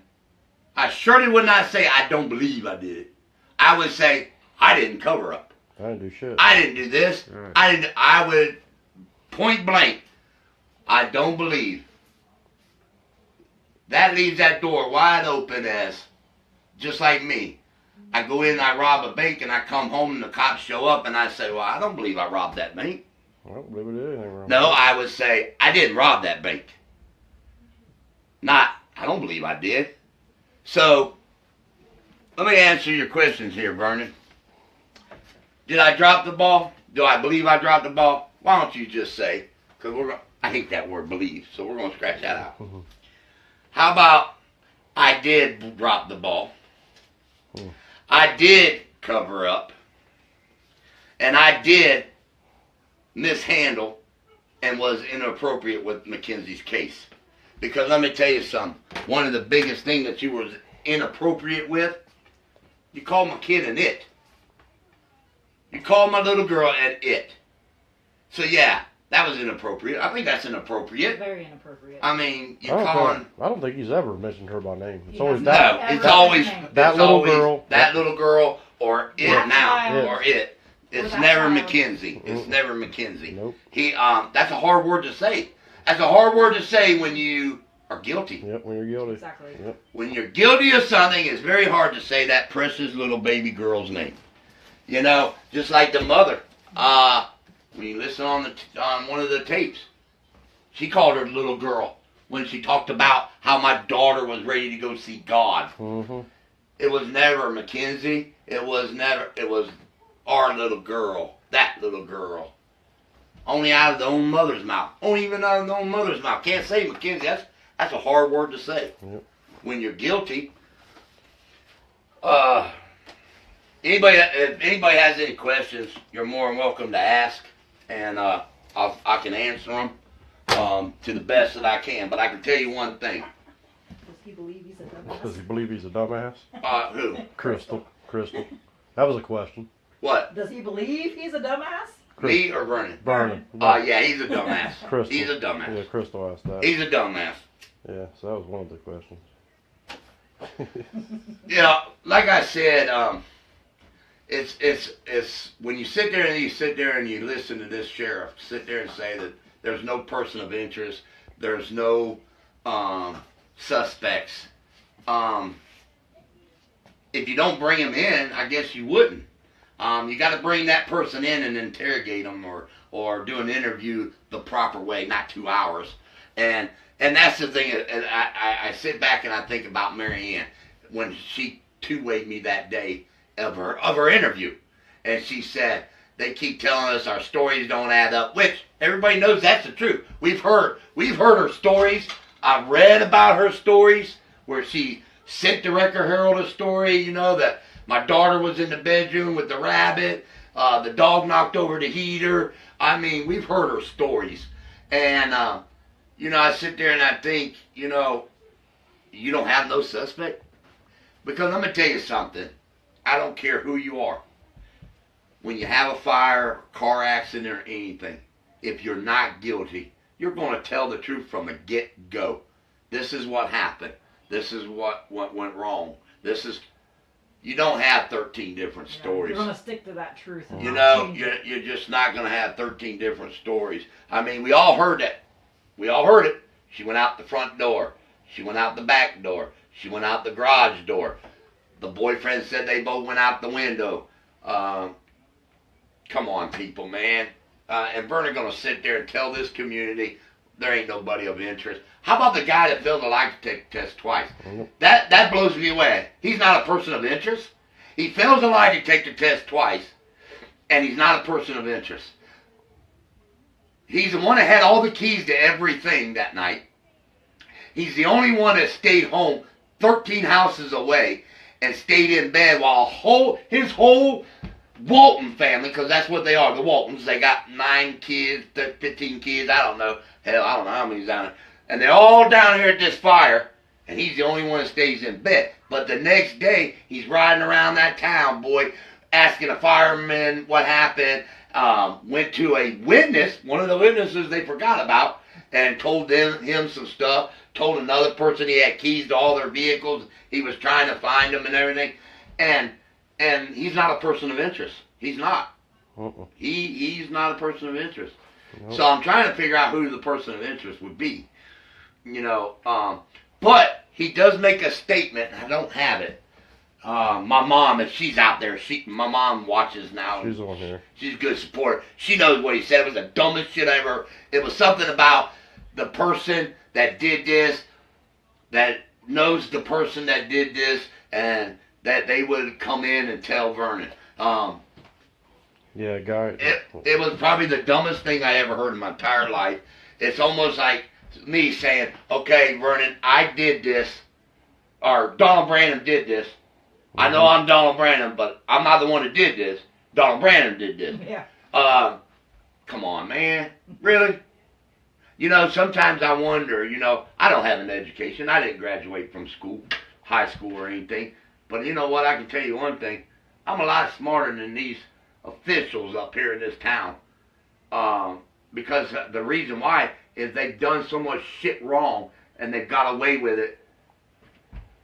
I surely would not say I don't believe I did it. I would say I didn't cover up. I didn't do shit. I didn't do this. Right. I would point blank, I don't believe. That leaves that door wide open as, just like me. I go in and I rob a bank and I come home and the cops show up and I say, well, I don't believe I robbed that bank. I don't believe we did anything wrong. No, I would say, I didn't rob that bank. Not, I don't believe I did. So, let me answer your questions here, Vernon. Did I drop the ball? Do I believe I dropped the ball? Why don't you just say, because I hate that word believe, so we're going to scratch that out. How about I did drop the ball? I did cover up, and I did mishandle and was inappropriate with Mackenzie's case. Because let me tell you something. One of the biggest things that you were inappropriate with, you called my kid an it. You called my little girl an it. So yeah, that was inappropriate. I think that's inappropriate. Very inappropriate. I mean, you calling... I don't think he's ever mentioned her by name. It's He always has that. No, it's always That little girl. That little girl or it That now child. or it. It's that never child. Mackenzie. It's never Mackenzie. Nope. That's a hard word to say. That's a hard word to say when you are guilty. Yep, when you're guilty. Exactly. Yep. When you're guilty of something, it's very hard to say that precious little baby girl's name. You know, just like the mother. When you listen on one of the tapes, she called her little girl when she talked about how my daughter was ready to go see God. Mm-hmm. It was never Mackenzie. It was our little girl. That little girl. Only out of the own mother's mouth. Only even out of the own mother's mouth. Can't say Mackenzie. That's a hard word to say. Yep. When you're guilty. If anybody has any questions, you're more than welcome to ask, and I can answer them to the best that I can. But I can tell you one thing. Does he believe he's a Does he dumbass? believe he's a dumbass? Who? Crystal. That was a question. What? Does he believe he's a dumbass? Me or Vernon? Vernon. Yeah, he's a dumbass. Crystal. He's a dumbass. Yeah, Crystal asked that. He's a dumbass. Yeah, so that was one of the questions. Yeah, like I said, it's when you sit there and you listen to this sheriff sit there and say that there's no person of interest, there's no suspects. If you don't bring him in, I guess you wouldn't. You got to bring that person in and interrogate them, or do an interview the proper way, not 2 hours. And that's the thing. And I sit back and I think about Mary Ann when she two-wayed me that day of her interview, and she said they keep telling us our stories don't add up, which everybody knows that's the truth. We've heard her stories. I've read about her stories where she sent the Record Herald a story. You know that my daughter was in the bedroom with the rabbit. The dog knocked over the heater. I mean, we've heard her stories, and I sit there and I think, you don't have no suspect. Because let me tell you something. I don't care who you are. When you have a fire, car accident, or anything, if you're not guilty, you're going to tell the truth from the get-go. This is what happened. This is what went wrong. You don't have 13 different stories. You're going to stick to that truth. And You're just not going to have 13 different stories. I mean, we all heard it. We all heard it. She went out the front door. She went out the back door. She went out the garage door. The boyfriend said they both went out the window. Come on, people, man. And Vernon going to sit there and tell this community there ain't nobody of interest. How about the guy that failed the lie detector test twice? That blows me away. He's not a person of interest. He fails the lie detector test twice, and he's not a person of interest. He's the one that had all the keys to everything that night. He's the only one that stayed home 13 houses away and stayed in bed while his whole Walton family, because that's what they are, the Waltons, they got 9 kids, 15 kids, I don't know. Hell, I don't know how many's down there. And they're all down here at this fire, and he's the only one that stays in bed. But the next day, he's riding around that town, boy, asking a fireman what happened. Went to a witness, one of the witnesses they forgot about, and told him some stuff. Told another person he had keys to all their vehicles. He was trying to find them and everything. And he's not a person of interest. He's not. He's not a person of interest. Nope. So I'm trying to figure out who the person of interest would be. But he does make a statement. I don't have it. My mom, if she's out there, my mom watches now. She's on here. She's a good supporter. She knows what he said. It was the dumbest shit I ever. It was something about the person that did this, that knows the person that did this, and that they would come in and tell Vernon. Yeah, guy. It was probably the dumbest thing I ever heard in my entire life. It's almost like me saying, okay, Vernon, I did this, or Donald Branham did this, I know I'm Donald Branham, but I'm not the one that did this. Donald Branham did this. Yeah. Come on, man. Really? You know, sometimes I wonder, you know, I don't have an education. I didn't graduate from school, high school or anything. But you know what? I can tell you one thing. I'm a lot smarter than these officials up here in this town. Because the reason why is they've done so much shit wrong and they've got away with it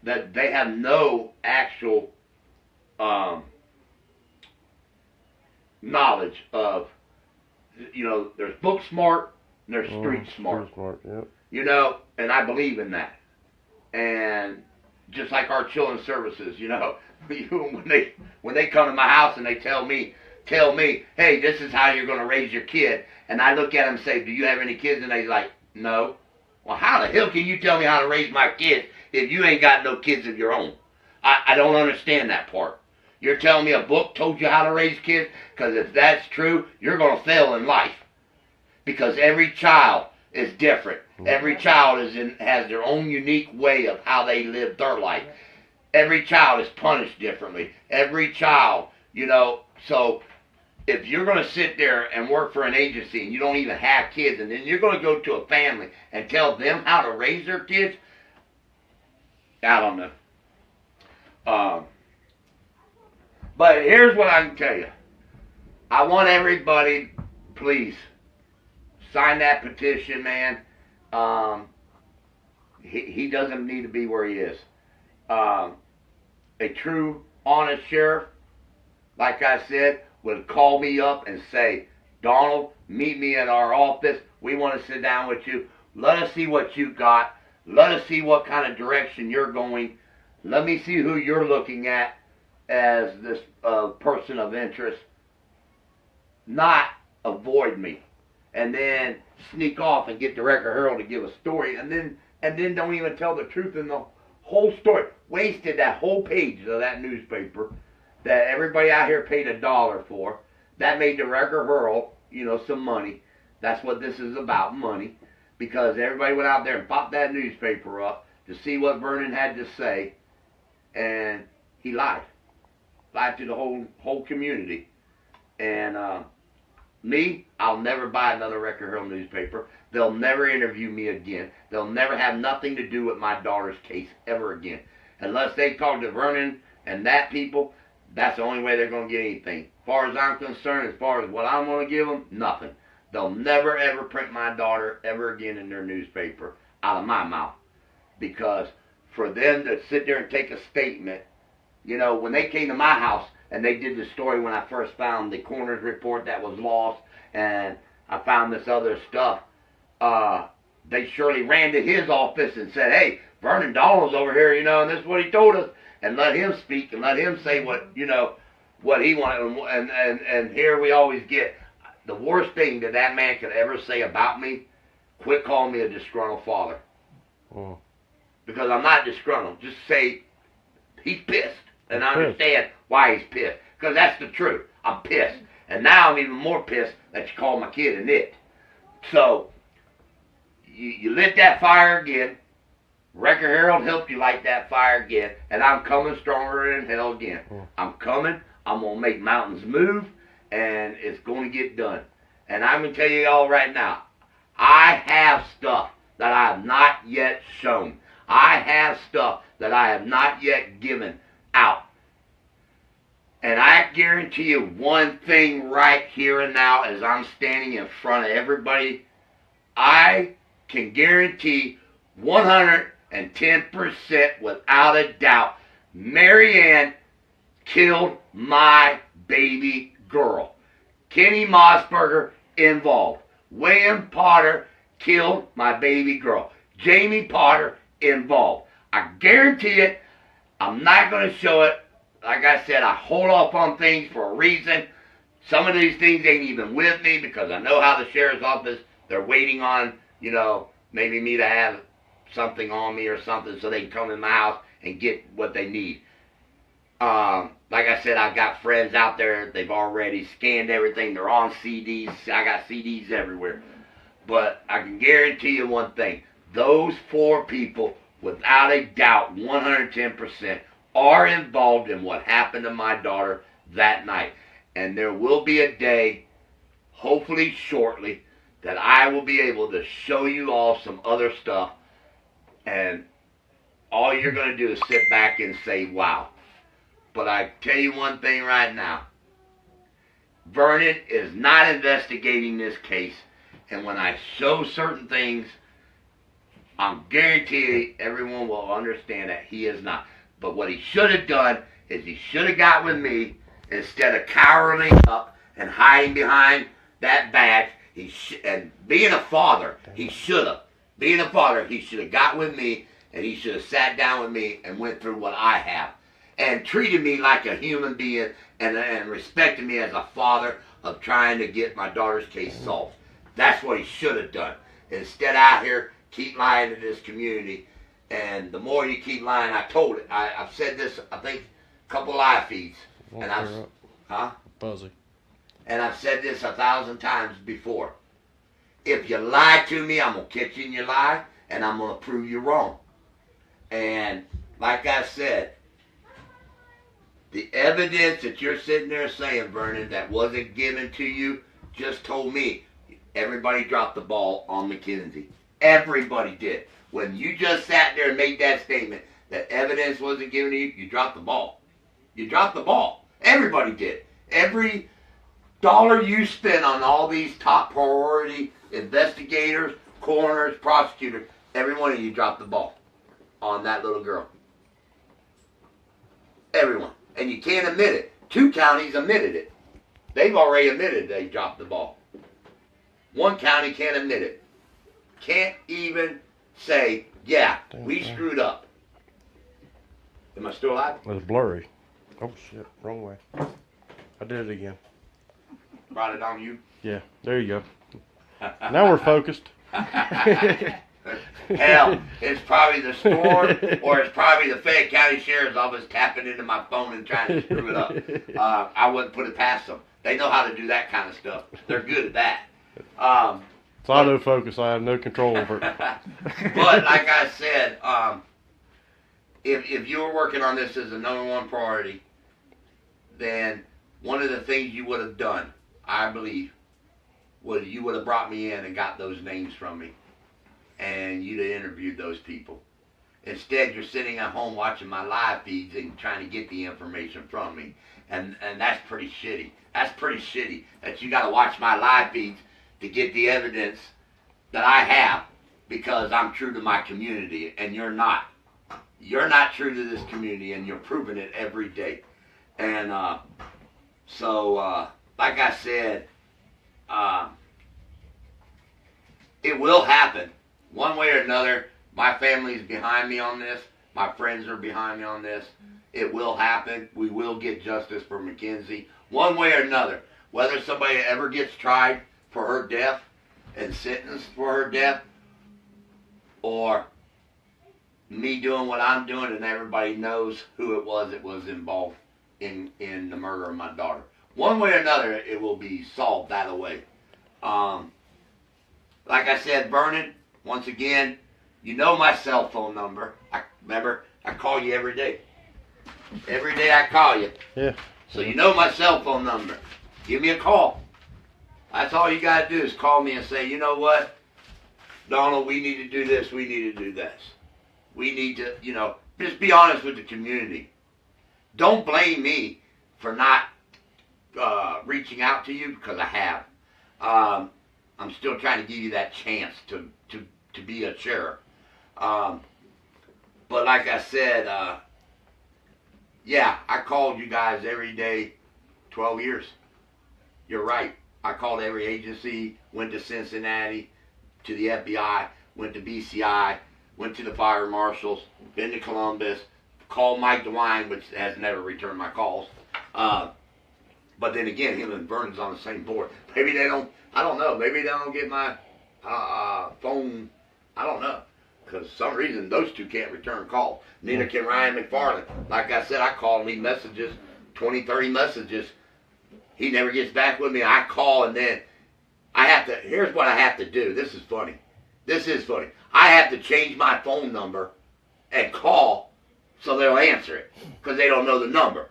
that they have no actual knowledge of, you know, there's book smart and there's street smart. Street smart, yep. You know, and I believe in that. And just like our children's services, you know, when they come to my house and they tell me, hey, this is how you're going to raise your kid. And I look at them and say, do you have any kids? And they're like, no. Well, how the hell can you tell me how to raise my kids if you ain't got no kids of your own? I don't understand that part. You're telling me a book told you how to raise kids? Because if that's true, you're going to fail in life. Because every child is different. Every child has their own unique way of how they live their life. Every child is punished differently. Every child, you know, so if you're going to sit there and work for an agency and you don't even have kids, and then you're going to go to a family and tell them how to raise their kids, I don't know. But here's what I can tell you. I want everybody, please, sign that petition, man. He doesn't need to be where he is. A true, honest sheriff, like I said, would call me up and say, Donald, meet me at our office. We want to sit down with you. Let us see what you got. Let us see what kind of direction you're going. Let me see who you're looking at as this person of interest. Not avoid me. And then sneak off and get the Record Herald to give a story. And then don't even tell the truth in the whole story. Wasted that whole page of that newspaper that everybody out here paid $1 for. That made the Record Herald, you know, some money. That's what this is about, money. Because everybody went out there and popped that newspaper up to see what Vernon had to say. And he lied. Lied to the whole community. And me, I'll never buy another Record Herald newspaper. They'll never interview me again. They'll never have nothing to do with my daughter's case ever again. Unless they talk to Vernon and that people, that's the only way they're going to get anything. As far as I'm concerned, as far as what I'm going to give them, nothing. They'll never ever print my daughter ever again in their newspaper out of my mouth. Because for them to sit there and take a statement, you know, when they came to my house and they did the story when I first found the coroner's report that was lost and I found this other stuff, they surely ran to his office and said, hey, Vernon Donald's over here, you know, and this is what he told us. And let him speak and let him say what, you know, what he wanted. And here we always get the worst thing that man could ever say about me. Quit calling me a disgruntled father. Because I'm not disgruntled. Just say he's pissed. And I understand why he's pissed. Because that's the truth. I'm pissed. And now I'm even more pissed that you called my kid an it. So, you lit that fire again. Record Herald helped you light that fire again. And I'm coming stronger than hell again. I'm coming. I'm going to make mountains move. And it's going to get done. And I'm going to tell you all right now. I have stuff that I have not yet shown. I have stuff that I have not yet given out. And I guarantee you one thing right here and now as I'm standing in front of everybody. I can guarantee 110% without a doubt Marianne killed my baby girl. Kenny Mossbarger involved. William Potter killed my baby girl. Jamie Potter involved. I guarantee it. I'm not going to show it. Like I said, I hold off on things for a reason. Some of these things ain't even with me because I know how the sheriff's office, they're waiting on, you know, maybe me to have something on me or something so they can come in my house and get what they need. Like I said, I've got friends out there. They've already scanned everything. They're on CDs. I got CDs everywhere. But I can guarantee you one thing. Those 4 people, without a doubt, 110%, are involved in what happened to my daughter that night. And there will be a day, hopefully shortly, that I will be able to show you all some other stuff. And all you're going to do is sit back and say, wow. But I tell you one thing right now. Vernon is not investigating this case. And when I show certain things, I'm guaranteed everyone will understand that he is not. But what he should have done is he should have got with me instead of cowering up and hiding behind that badge. And being a father, he should have. Being a father, he should have got with me and he should have sat down with me and went through what I have. And treated me like a human being and respected me as a father of trying to get my daughter's case solved. That's what he should have done. Instead out here, keep lying to this community. And the more you keep lying, I told it. I've said this, I think, a couple live feeds. And Buzzy. And I've said this 1,000 times before. If you lie to me, I'm going to catch you in your lie, and I'm going to prove you wrong. And like I said, the evidence that you're sitting there saying, Vernon, that wasn't given to you, just told me everybody dropped the ball on Mackenzie. Everybody did. When you just sat there and made that statement that evidence wasn't given to you, you dropped the ball. You dropped the ball. Everybody did. Every dollar you spent on all these top priority investigators, coroners, prosecutors, every one of you dropped the ball on that little girl. Everyone. And you can't admit it. 2 counties admitted it. They've already admitted they dropped the ball. 1 county can't admit it. Can't even say, yeah, we screwed up. Am I still alive? It was blurry. Oh shit, wrong way. I did it again. Brought it on you? Yeah, there you go. Now we're focused. Hell, it's probably the storm, or it's probably the Fayette County Sheriff's Office tapping into my phone and trying to screw it up. I wouldn't put it past them. They know how to do that kind of stuff. They're good at that. It's autofocus. I have no control over it. But like I said, if you were working on this as a #1 priority, then one of the things you would have done, I believe, was you would have brought me in and got those names from me. And you'd have interviewed those people. Instead, you're sitting at home watching my live feeds and trying to get the information from me. And that's pretty shitty. That's pretty shitty that you got to watch my live feeds to get the evidence that I have because I'm true to my community and you're not. You're not true to this community and you're proving it every day. And like I said, it will happen. One way or another, my family's behind me on this. My friends are behind me on this. It will happen. We will get justice for Mackenzie. One way or another. Whether somebody ever gets tried for her death and sentenced for her death, or me doing what I'm doing and everybody knows who it was involved in the murder of my daughter. One way or another, it will be solved that way. Like I said, Vernon, once again, you know my cell phone number. Remember, I call you every day. Every day I call you. Yeah. So you know my cell phone number. Give me a call. That's all you got to do is call me and say, you know what, Donald, we need to do this, we need to do this. We need to, just be honest with the community. Don't blame me for not reaching out to you because I have. I'm still trying to give you that chance to be a sheriff. But like I said, yeah, I called you guys every day 12 years. You're right. I called every agency, went to Cincinnati, to the FBI, went to BCI, went to the fire marshals, been to Columbus, called Mike DeWine, which has never returned my calls. But then again, him and Vernon's on the same board. Maybe they don't, I don't know, maybe they don't get my phone, I don't know. Because for some reason, those two can't return calls. Neither can Ryan McFarland. Like I said, I call him, he messages, 20, 30 messages. He never gets back with me. I call and then here's what I have to do. This is funny. This is funny. I have to change my phone number and call So they'll answer it because they don't know the number.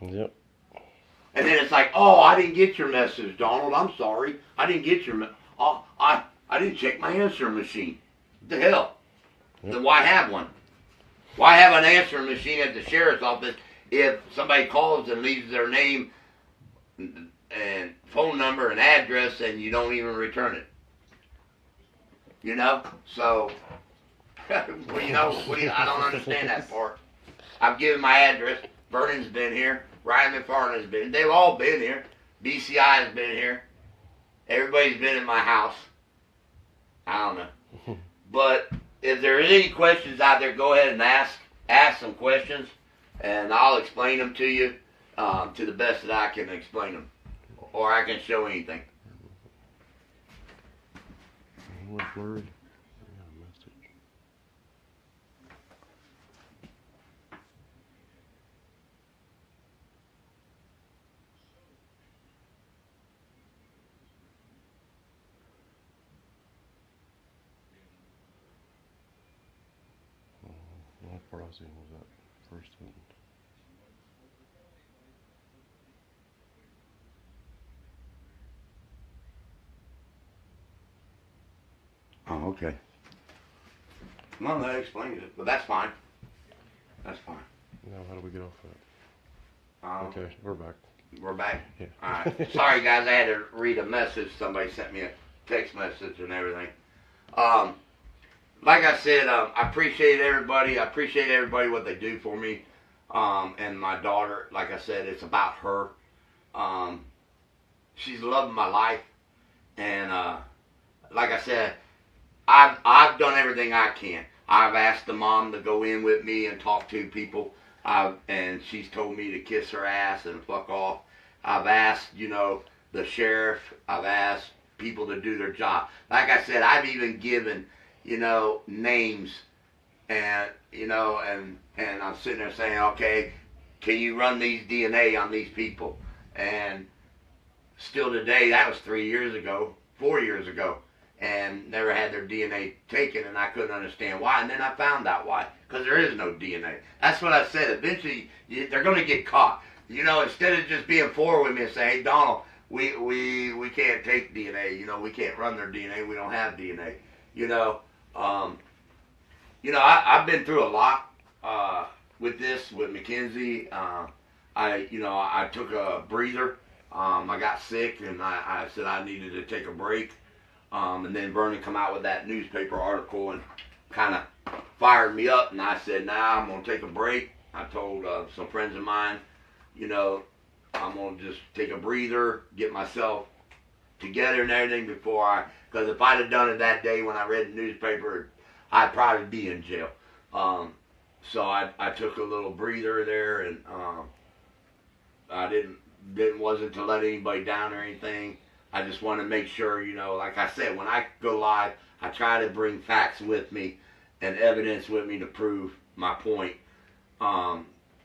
Yep. And then it's like, oh, I didn't get your message, Donald. I'm sorry. I didn't get your oh, I didn't check my answering machine. What the hell? Yep. Then why have one? Why have an answering machine at the sheriff's office if somebody calls and leaves their name and phone number and address and you don't even return it? You know? So, well, you know, I don't understand that part. I've given my address. Vernon's been here. Ryan McFarland has been. They've all been here. BCI has been here. Everybody's been in my house. I don't know. But if there are any questions out there, go ahead and ask some questions, and I'll explain them to you to the best that I can explain them, or I can show anything. What's blurry? What part I was was that first one? Oh, okay. Well, that explains it, but that's fine. That's fine. Now, how do we get off that? Okay, we're back. We're back? Yeah. All right. Sorry, guys, I had to read a message. Somebody sent me a text message and everything. Like I said, I appreciate everybody. I appreciate everybody what they do for me. And my daughter, like I said, it's about her. She's the love of my life. And like I said, I've done everything I can. I've asked the mom to go in with me and talk to people. And she's told me to kiss her ass and fuck off. I've asked, you know, the sheriff. I've asked people to do their job. Like I said, I've even given, you know, names, and you know, and I'm sitting there saying, okay, can you run these DNA on these people? And still today, that was 3 years ago, 4 years ago, and never had their DNA taken, and I couldn't understand why. And then I found out why, because there is no DNA. That's what I said. Eventually, they're going to get caught. You know, instead of just being forward with me and saying, hey, Donald, we can't take DNA. You know, we can't run their DNA. We don't have DNA. You know, I've been through a lot with this, with Mackenzie. I took a breather. I got sick, and I said I needed to take a break. And then Vernon come out with that newspaper article and kind of fired me up. And I said, nah, I'm going to take a break. I told some friends of mine, you know, I'm going to just take a breather, get myself together and everything before because if I'd have done it that day when I read the newspaper, I'd probably be in jail. So I took a little breather there, and I wasn't to let anybody down or anything. I just want to make sure, you know, like I said, when I go live, I try to bring facts with me and evidence with me to prove my point.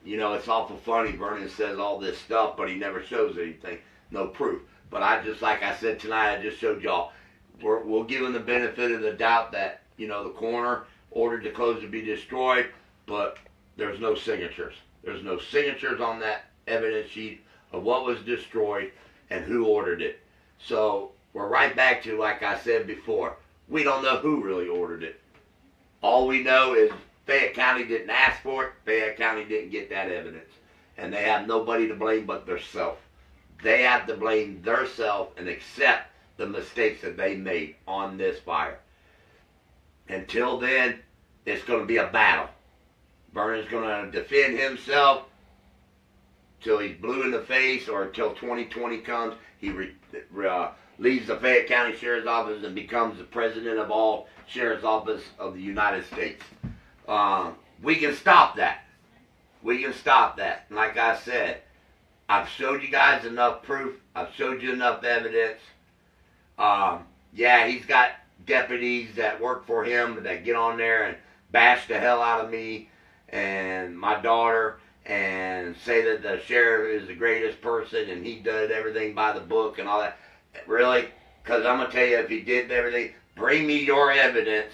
You know, it's awful funny. Vernon says all this stuff, but he never shows anything, no proof. But I just, like I said tonight, I just showed y'all, we'll give him the benefit of the doubt that, you know, the coroner ordered the clothes to be destroyed, but there's no signatures. There's no signatures on that evidence sheet of what was destroyed and who ordered it. So we're right back to, like I said before, we don't know who really ordered it. All we know is Fayette County didn't ask for it. Fayette County didn't get that evidence. And they have nobody to blame but themselves. They have to blame themselves and accept the mistakes that they made on this fire. Until then, it's going to be a battle. Vernon's going to defend himself till he's blue in the face, or until 2020 comes. He leaves the Fayette County Sheriff's Office and becomes the president of all Sheriff's Office of the United States. We can stop that. We can stop that. And like I said, I've showed you guys enough proof. I've showed you enough evidence. Yeah, he's got deputies that work for him that get on there and bash the hell out of me and my daughter and say that the sheriff is the greatest person and he did everything by the book and all that. Really? Because I'm going to tell you, if he did everything, bring me your evidence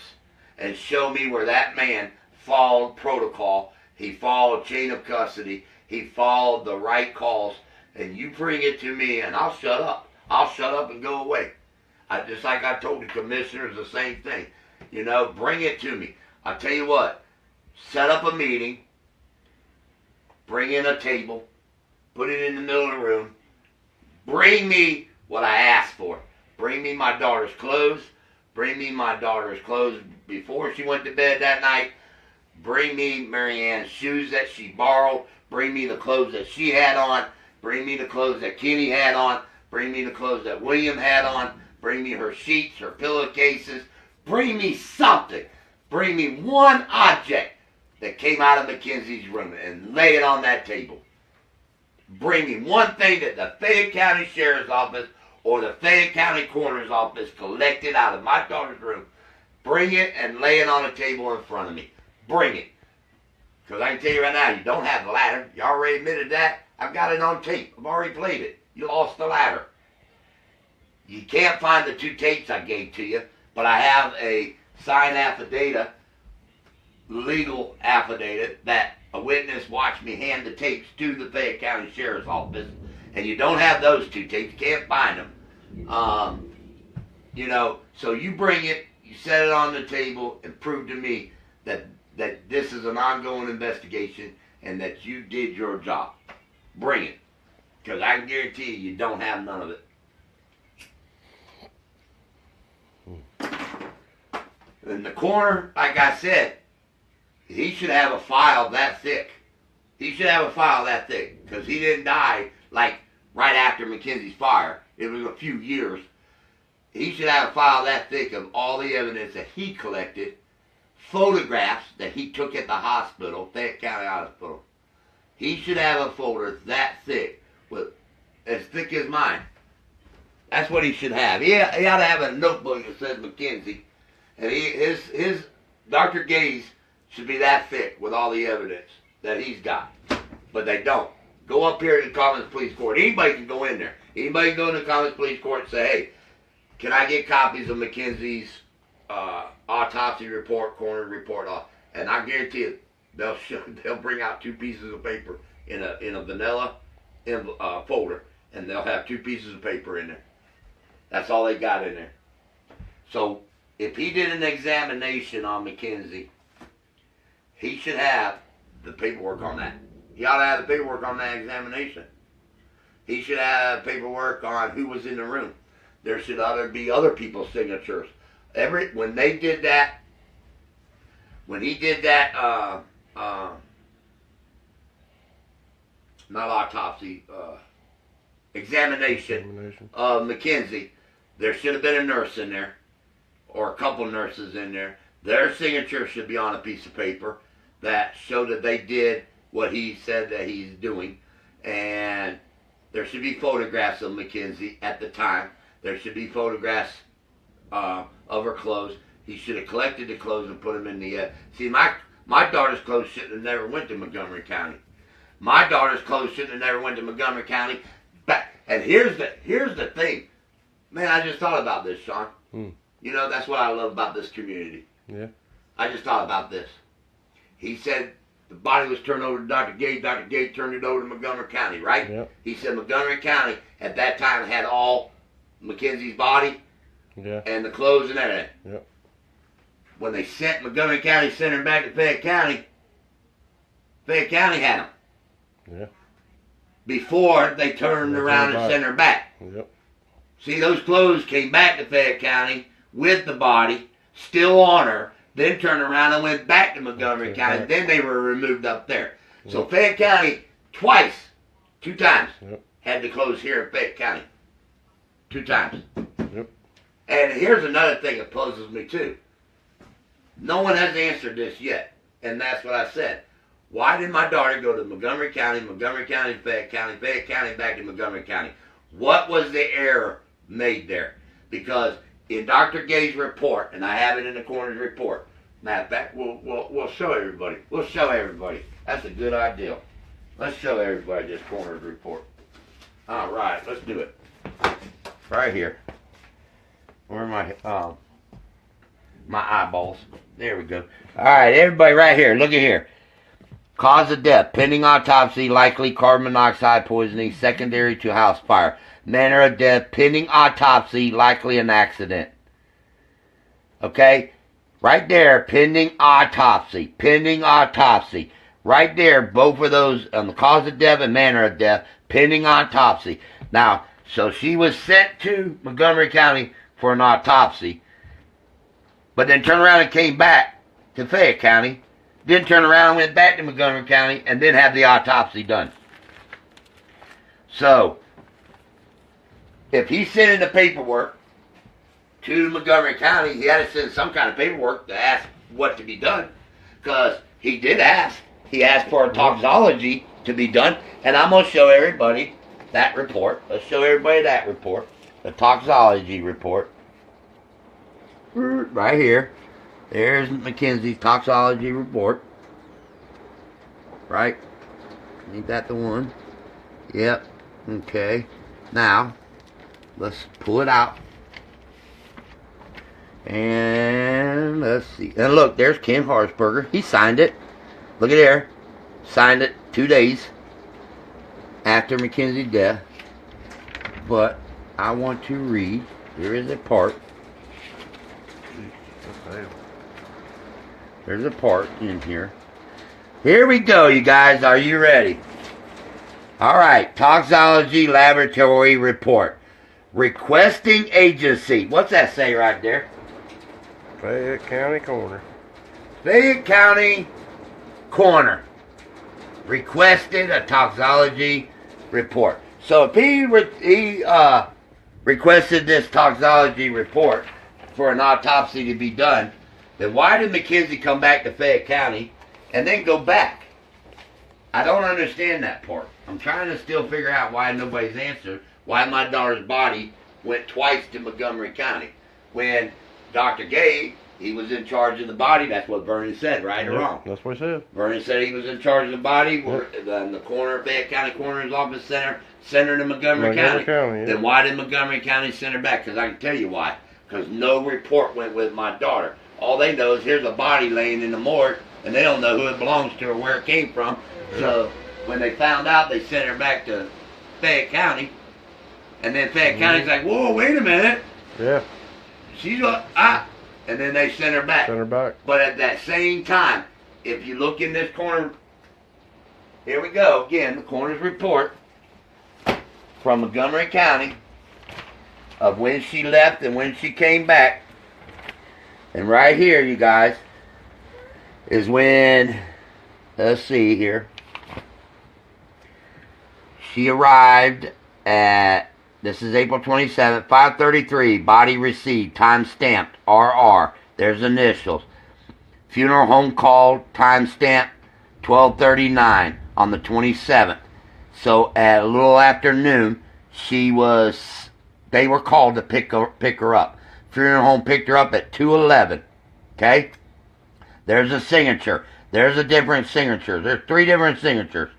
and show me where that man followed protocol. He followed chain of custody. He followed the right calls. And you bring it to me, and I'll shut up. I'll shut up and go away. Just like I told the commissioners the same thing. You know, bring it to me. I'll tell you what. Set up a meeting. Bring in a table. Put it in the middle of the room. Bring me what I asked for. Bring me my daughter's clothes. Bring me my daughter's clothes before she went to bed that night. Bring me Marianne's shoes that she borrowed. Bring me the clothes that she had on. Bring me the clothes that Kenny had on. Bring me the clothes that William had on. Bring me her sheets, her pillowcases. Bring me something. Bring me one object that came out of Mackenzie's room and lay it on that table. Bring me one thing that the Fayette County Sheriff's Office or the Fayette County Coroner's Office collected out of my daughter's room. Bring it and lay it on a table in front of me. Bring it. Because I can tell you right now, you don't have the ladder. You already admitted that. I've got it on tape. I've already played it. You lost the ladder. You can't find the 2 tapes I gave to you, but I have a signed affidavit, legal affidavit, that a witness watched me hand the tapes to the Fayette County Sheriff's Office, and you don't have those 2 tapes. You can't find them. You know, so you bring it, you set it on the table, and prove to me that this is an ongoing investigation and that you did your job. Bring it. Because I can guarantee you don't have none of it. In the corner, like I said, he should have a file that thick. He should have a file that thick. Because he didn't die like right after Mackenzie's fire. It was a few years. He should have a file that thick of all the evidence that he collected. Photographs that he took at the hospital, Fayette County Hospital. He should have a folder that thick, with as thick as mine. That's what he should have. He ought to have a notebook that says Mackenzie, and his Dr. Gaze should be that thick with all the evidence that he's got. But they don't. Go up here to the Commons Police Court. Anybody can go in there. Anybody can go in the Commons Police Court and say, hey, can I get copies of Mackenzie's autopsy report, coroner report, and I guarantee you, they'll bring out 2 pieces of paper in a vanilla folder, and they'll have 2 pieces of paper in there. That's all they got in there. So if he did an examination on Mackenzie, he should have the paperwork on that. He ought to have the paperwork on that examination. He should have paperwork on who was in the room. There should other be other people's signatures. When they did that, when he did that, not autopsy, examination of Mackenzie, there should have been a nurse in there, or a couple nurses in there. Their signature should be on a piece of paper that showed that they did what he said that he's doing, and there should be photographs of Mackenzie at the time. There should be photographs of her clothes. He should have collected the clothes and put them in the... See, my daughter's clothes shouldn't have never went to Montgomery County. My daughter's clothes shouldn't have never went to Montgomery County. And here's the thing. Man, I just thought about this, Sean. You know, that's what I love about this community. Yeah. I just thought about this. He said the body was turned over to Dr. Gage. Dr. Gage turned it over to Montgomery County, right? Yep. He said Montgomery County at that time had all Mackenzie's body and the clothes and everything. Yep. When they sent Montgomery County, sent her back to Fayette County had them. Yeah. Before they turned around and sent her back. Yep. See, those clothes came back to Fayette County with the body, still on her, then turned around and went back to Montgomery County. Right. Then they were removed up there. Yep. So Fayette County, 2 times, Yep. had the clothes here in Fayette County. 2 times. Yep. And here's another thing that puzzles me too. No one has answered this yet, and that's what I said. Why did my daughter go to Montgomery County, Fayette County, back to Montgomery County? What was the error made there? Because in Dr. Gay's report, and I have it in the coroner's report, matter of fact, we'll show everybody. We'll show everybody. That's a good idea. Let's show everybody this coroner's report. All right, let's do it. Right here. Where am I? My eyeballs. There we go. All right, everybody right here. Look at here. Cause of death. Pending autopsy. Likely carbon monoxide poisoning. Secondary to house fire. Manner of death. Pending autopsy. Likely an accident. Okay? Right there. Pending autopsy. Pending autopsy. Right there. Both of those on the cause of death and manner of death. Pending autopsy. Now, so she was sent to Montgomery County for an autopsy. But then turned around and came back to Fayette County. Then turned around and went back to Montgomery County and then had the autopsy done. So, if he sent in the paperwork to Montgomery County, he had to send some kind of paperwork to ask what to be done. Because he did ask. He asked for a toxology to be done. And I'm going to show everybody that report. Let's show everybody that report. The toxology report. Right here. There's Mackenzie's toxology report. Right? Ain't that the one? Yep. Okay. Now, let's pull it out. And let's see. And look, there's Ken Harsberger. He signed it. Look at there. Signed it 2 days after Mackenzie's death. But I want to read. There is a part. There's a part in here. Here we go, you guys. Are you ready? All right. Toxology laboratory report. Requesting agency. What's that say right there? Fayette County Coroner. Fayette County Coroner requested a toxology report. So if he requested this toxology report for an autopsy to be done, then why did Mackenzie come back to Fayette County and then go back? I don't understand that part. I'm trying to still figure out why nobody's answered why my daughter's body went twice to Montgomery County. When Dr. Gay, he was in charge of the body. That's what Vernon said, right or wrong? That's what he said. Vernon said he was in charge of the body. The coroner, Fayette County Coroner's Office sent her to Montgomery County. Yeah. Then why did Montgomery County send her back? Because I can tell you why. Because no report went with my daughter. All they know is here's a body laying in the morgue, and they don't know who it belongs to or where it came from. Yeah. So when they found out, they sent her back to Fayette County. And then Fayette County's like, whoa, wait a minute. Yeah. She's and then they sent her back. Sent her back. But at that same time, if you look in this corner, here we go again, the coroner's report from Montgomery County of when she left and when she came back. And right here, you guys, is when, let's see here, she arrived at, this is April 27th, 5:33, body received, time stamped, RR, there's initials. Funeral home called, time stamped, 12:39 on the 27th. So at a little after noon, they were called to pick her up. Funeral home picked her up at 2:11. Okay? There's a signature. There's a different signature. There's 3 different signatures.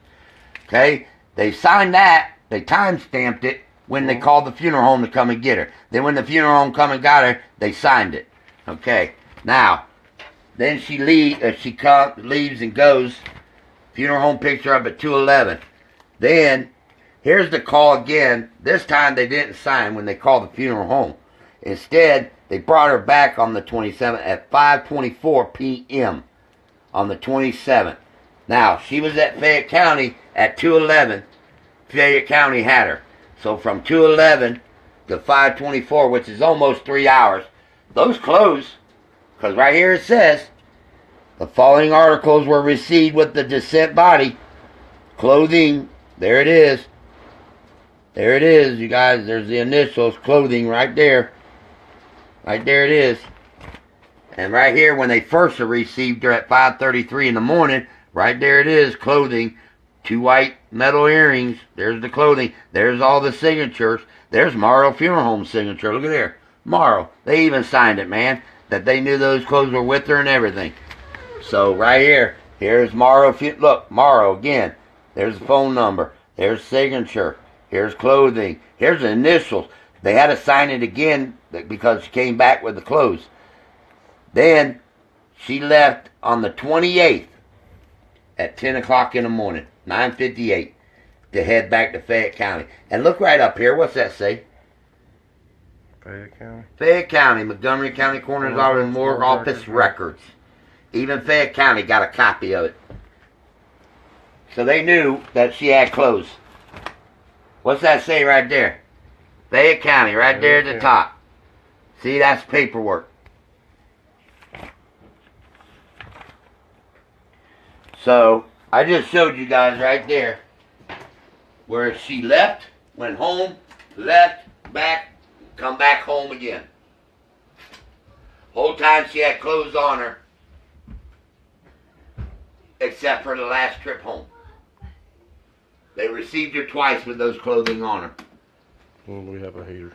Okay? They signed that. They time-stamped it when they called the funeral home to come and get her. Then when the funeral home come and got her, they signed it. Okay? Now, then she leaves and goes. Funeral home picks her up at 2:11. Then, here's the call again. This time they didn't sign when they called the funeral home. Instead, they brought her back on the 27th at 5:24 p.m. on the 27th. Now, she was at Fayette County at 2:11. Fayette County had her. So from 2:11 to 5:24, which is almost 3 hours, those clothes, because right here it says, the following articles were received with the deceased body. Clothing, there it is. There it is, you guys. There's the initials, clothing, right there. Right there it is. And right here, when they first received her at 5:33 in the morning, right there it is, clothing. 2 white metal earrings. There's the clothing. There's all the signatures. There's Morrow Funeral Home signature. Look at there. Morrow. They even signed it, man. That they knew those clothes were with her and everything. So right here, here's Morrow. Look, Morrow again. There's the phone number. There's signature. Here's clothing. Here's the initials. They had to sign it again because she came back with the clothes. Then she left on the 28th at 10 o'clock in the morning, 9:58, to head back to Fayette County. And look right up here. What's that say? Fayette County. Fayette County, Montgomery County Coroner's Office and Morgue Office Records. Even Fayette County got a copy of it. So they knew that she had clothes. What's that say right there? Fayette County, right there at the top. See, that's paperwork. So, I just showed you guys right there where she left, went home, left, back, come back home again. Whole time she had clothes on her, except for the last trip home. They received her twice with those clothing on her. We have a hater.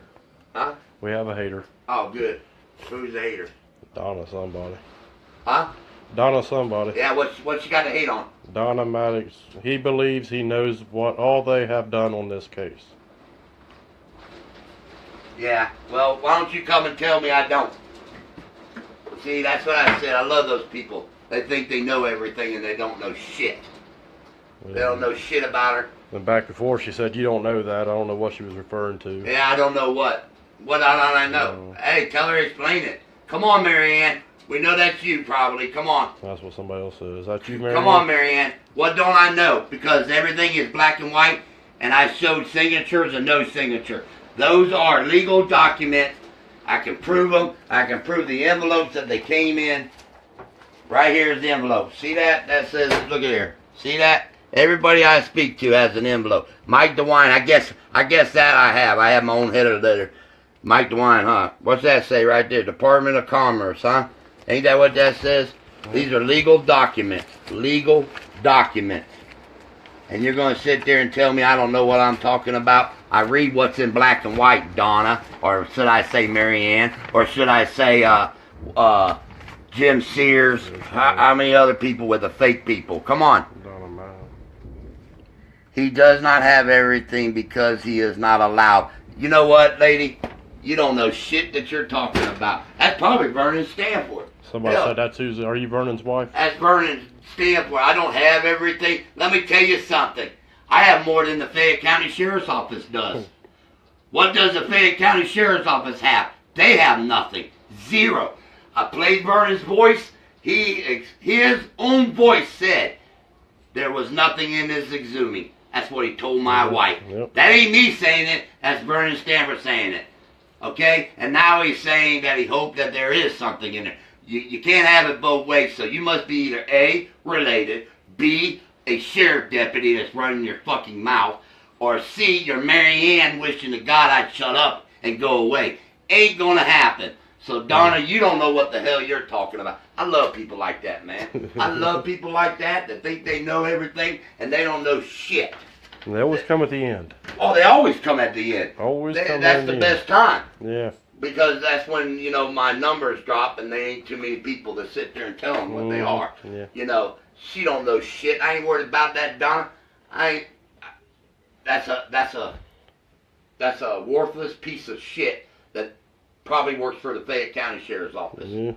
Huh? We have a hater. Oh, good. Who's the hater? Donna somebody. Huh? Donna somebody. Yeah, what you got to hate on? Donna Maddox. He believes he knows what all they have done on this case. Yeah, well, why don't you come and tell me I don't? See, that's what I said. I love those people. They think they know everything and they don't know shit. They don't know shit about her. And back before she said, you don't know that. I don't know what she was referring to. Yeah, I don't know what. What don't I know? Hey, tell her to explain it. Come on, Marianne. We know that's you, probably. Come on. That's what somebody else said. Is that you, Mary? Come on, Marianne. What don't I know? Because everything is black and white, and I showed signatures and no signature. Those are legal documents. I can prove them. I can prove the envelopes that they came in. Right here is the envelope. See that? That says, look at here. See that? Everybody I speak to has an envelope. Mike DeWine, I guess that I have. I have my own header letter. Mike DeWine, huh? What's that say right there? Department of Commerce, huh? Ain't that what that says? These are legal documents. Legal documents. And you're going to sit there and tell me I don't know what I'm talking about? I read what's in black and white, Donna. Or should I say Marianne? Or should I say Jim Sears? How many other people with the fake people? Come on. He does not have everything because he is not allowed. You know what, lady? You don't know shit that you're talking about. That's probably Vernon Stanford. Somebody said that's who's. Are you Vernon's wife? That's Vernon Stanford. I don't have everything. Let me tell you something. I have more than the Fayette County Sheriff's Office does. What does the Fayette County Sheriff's Office have? They have nothing. Zero. I played Vernon's voice. His own voice said there was nothing in this exhuming. That's what he told my wife. Yep. That ain't me saying it. That's Vernon Stanford saying it. Okay? And now he's saying that he hoped that there is something in there. You can't have it both ways, so you must be either A, related, B, a sheriff deputy that's running your fucking mouth, or C, you're Marianne wishing to God I'd shut up and go away. Ain't gonna happen. So, Donna, you don't know what the hell you're talking about. I love people like that, man. I love people like that think they know everything and they don't know shit. And they always come at the end. Oh, they always come at the end. Always come That's at the the best end. time. Yeah. Because that's when, you know, my numbers drop and there ain't too many people to sit there and tell them what they are. Yeah. You know, she don't know shit. I ain't worried about that, Donna. That's a worthless piece of shit that probably works for the Fayette County Sheriff's Office. Yeah.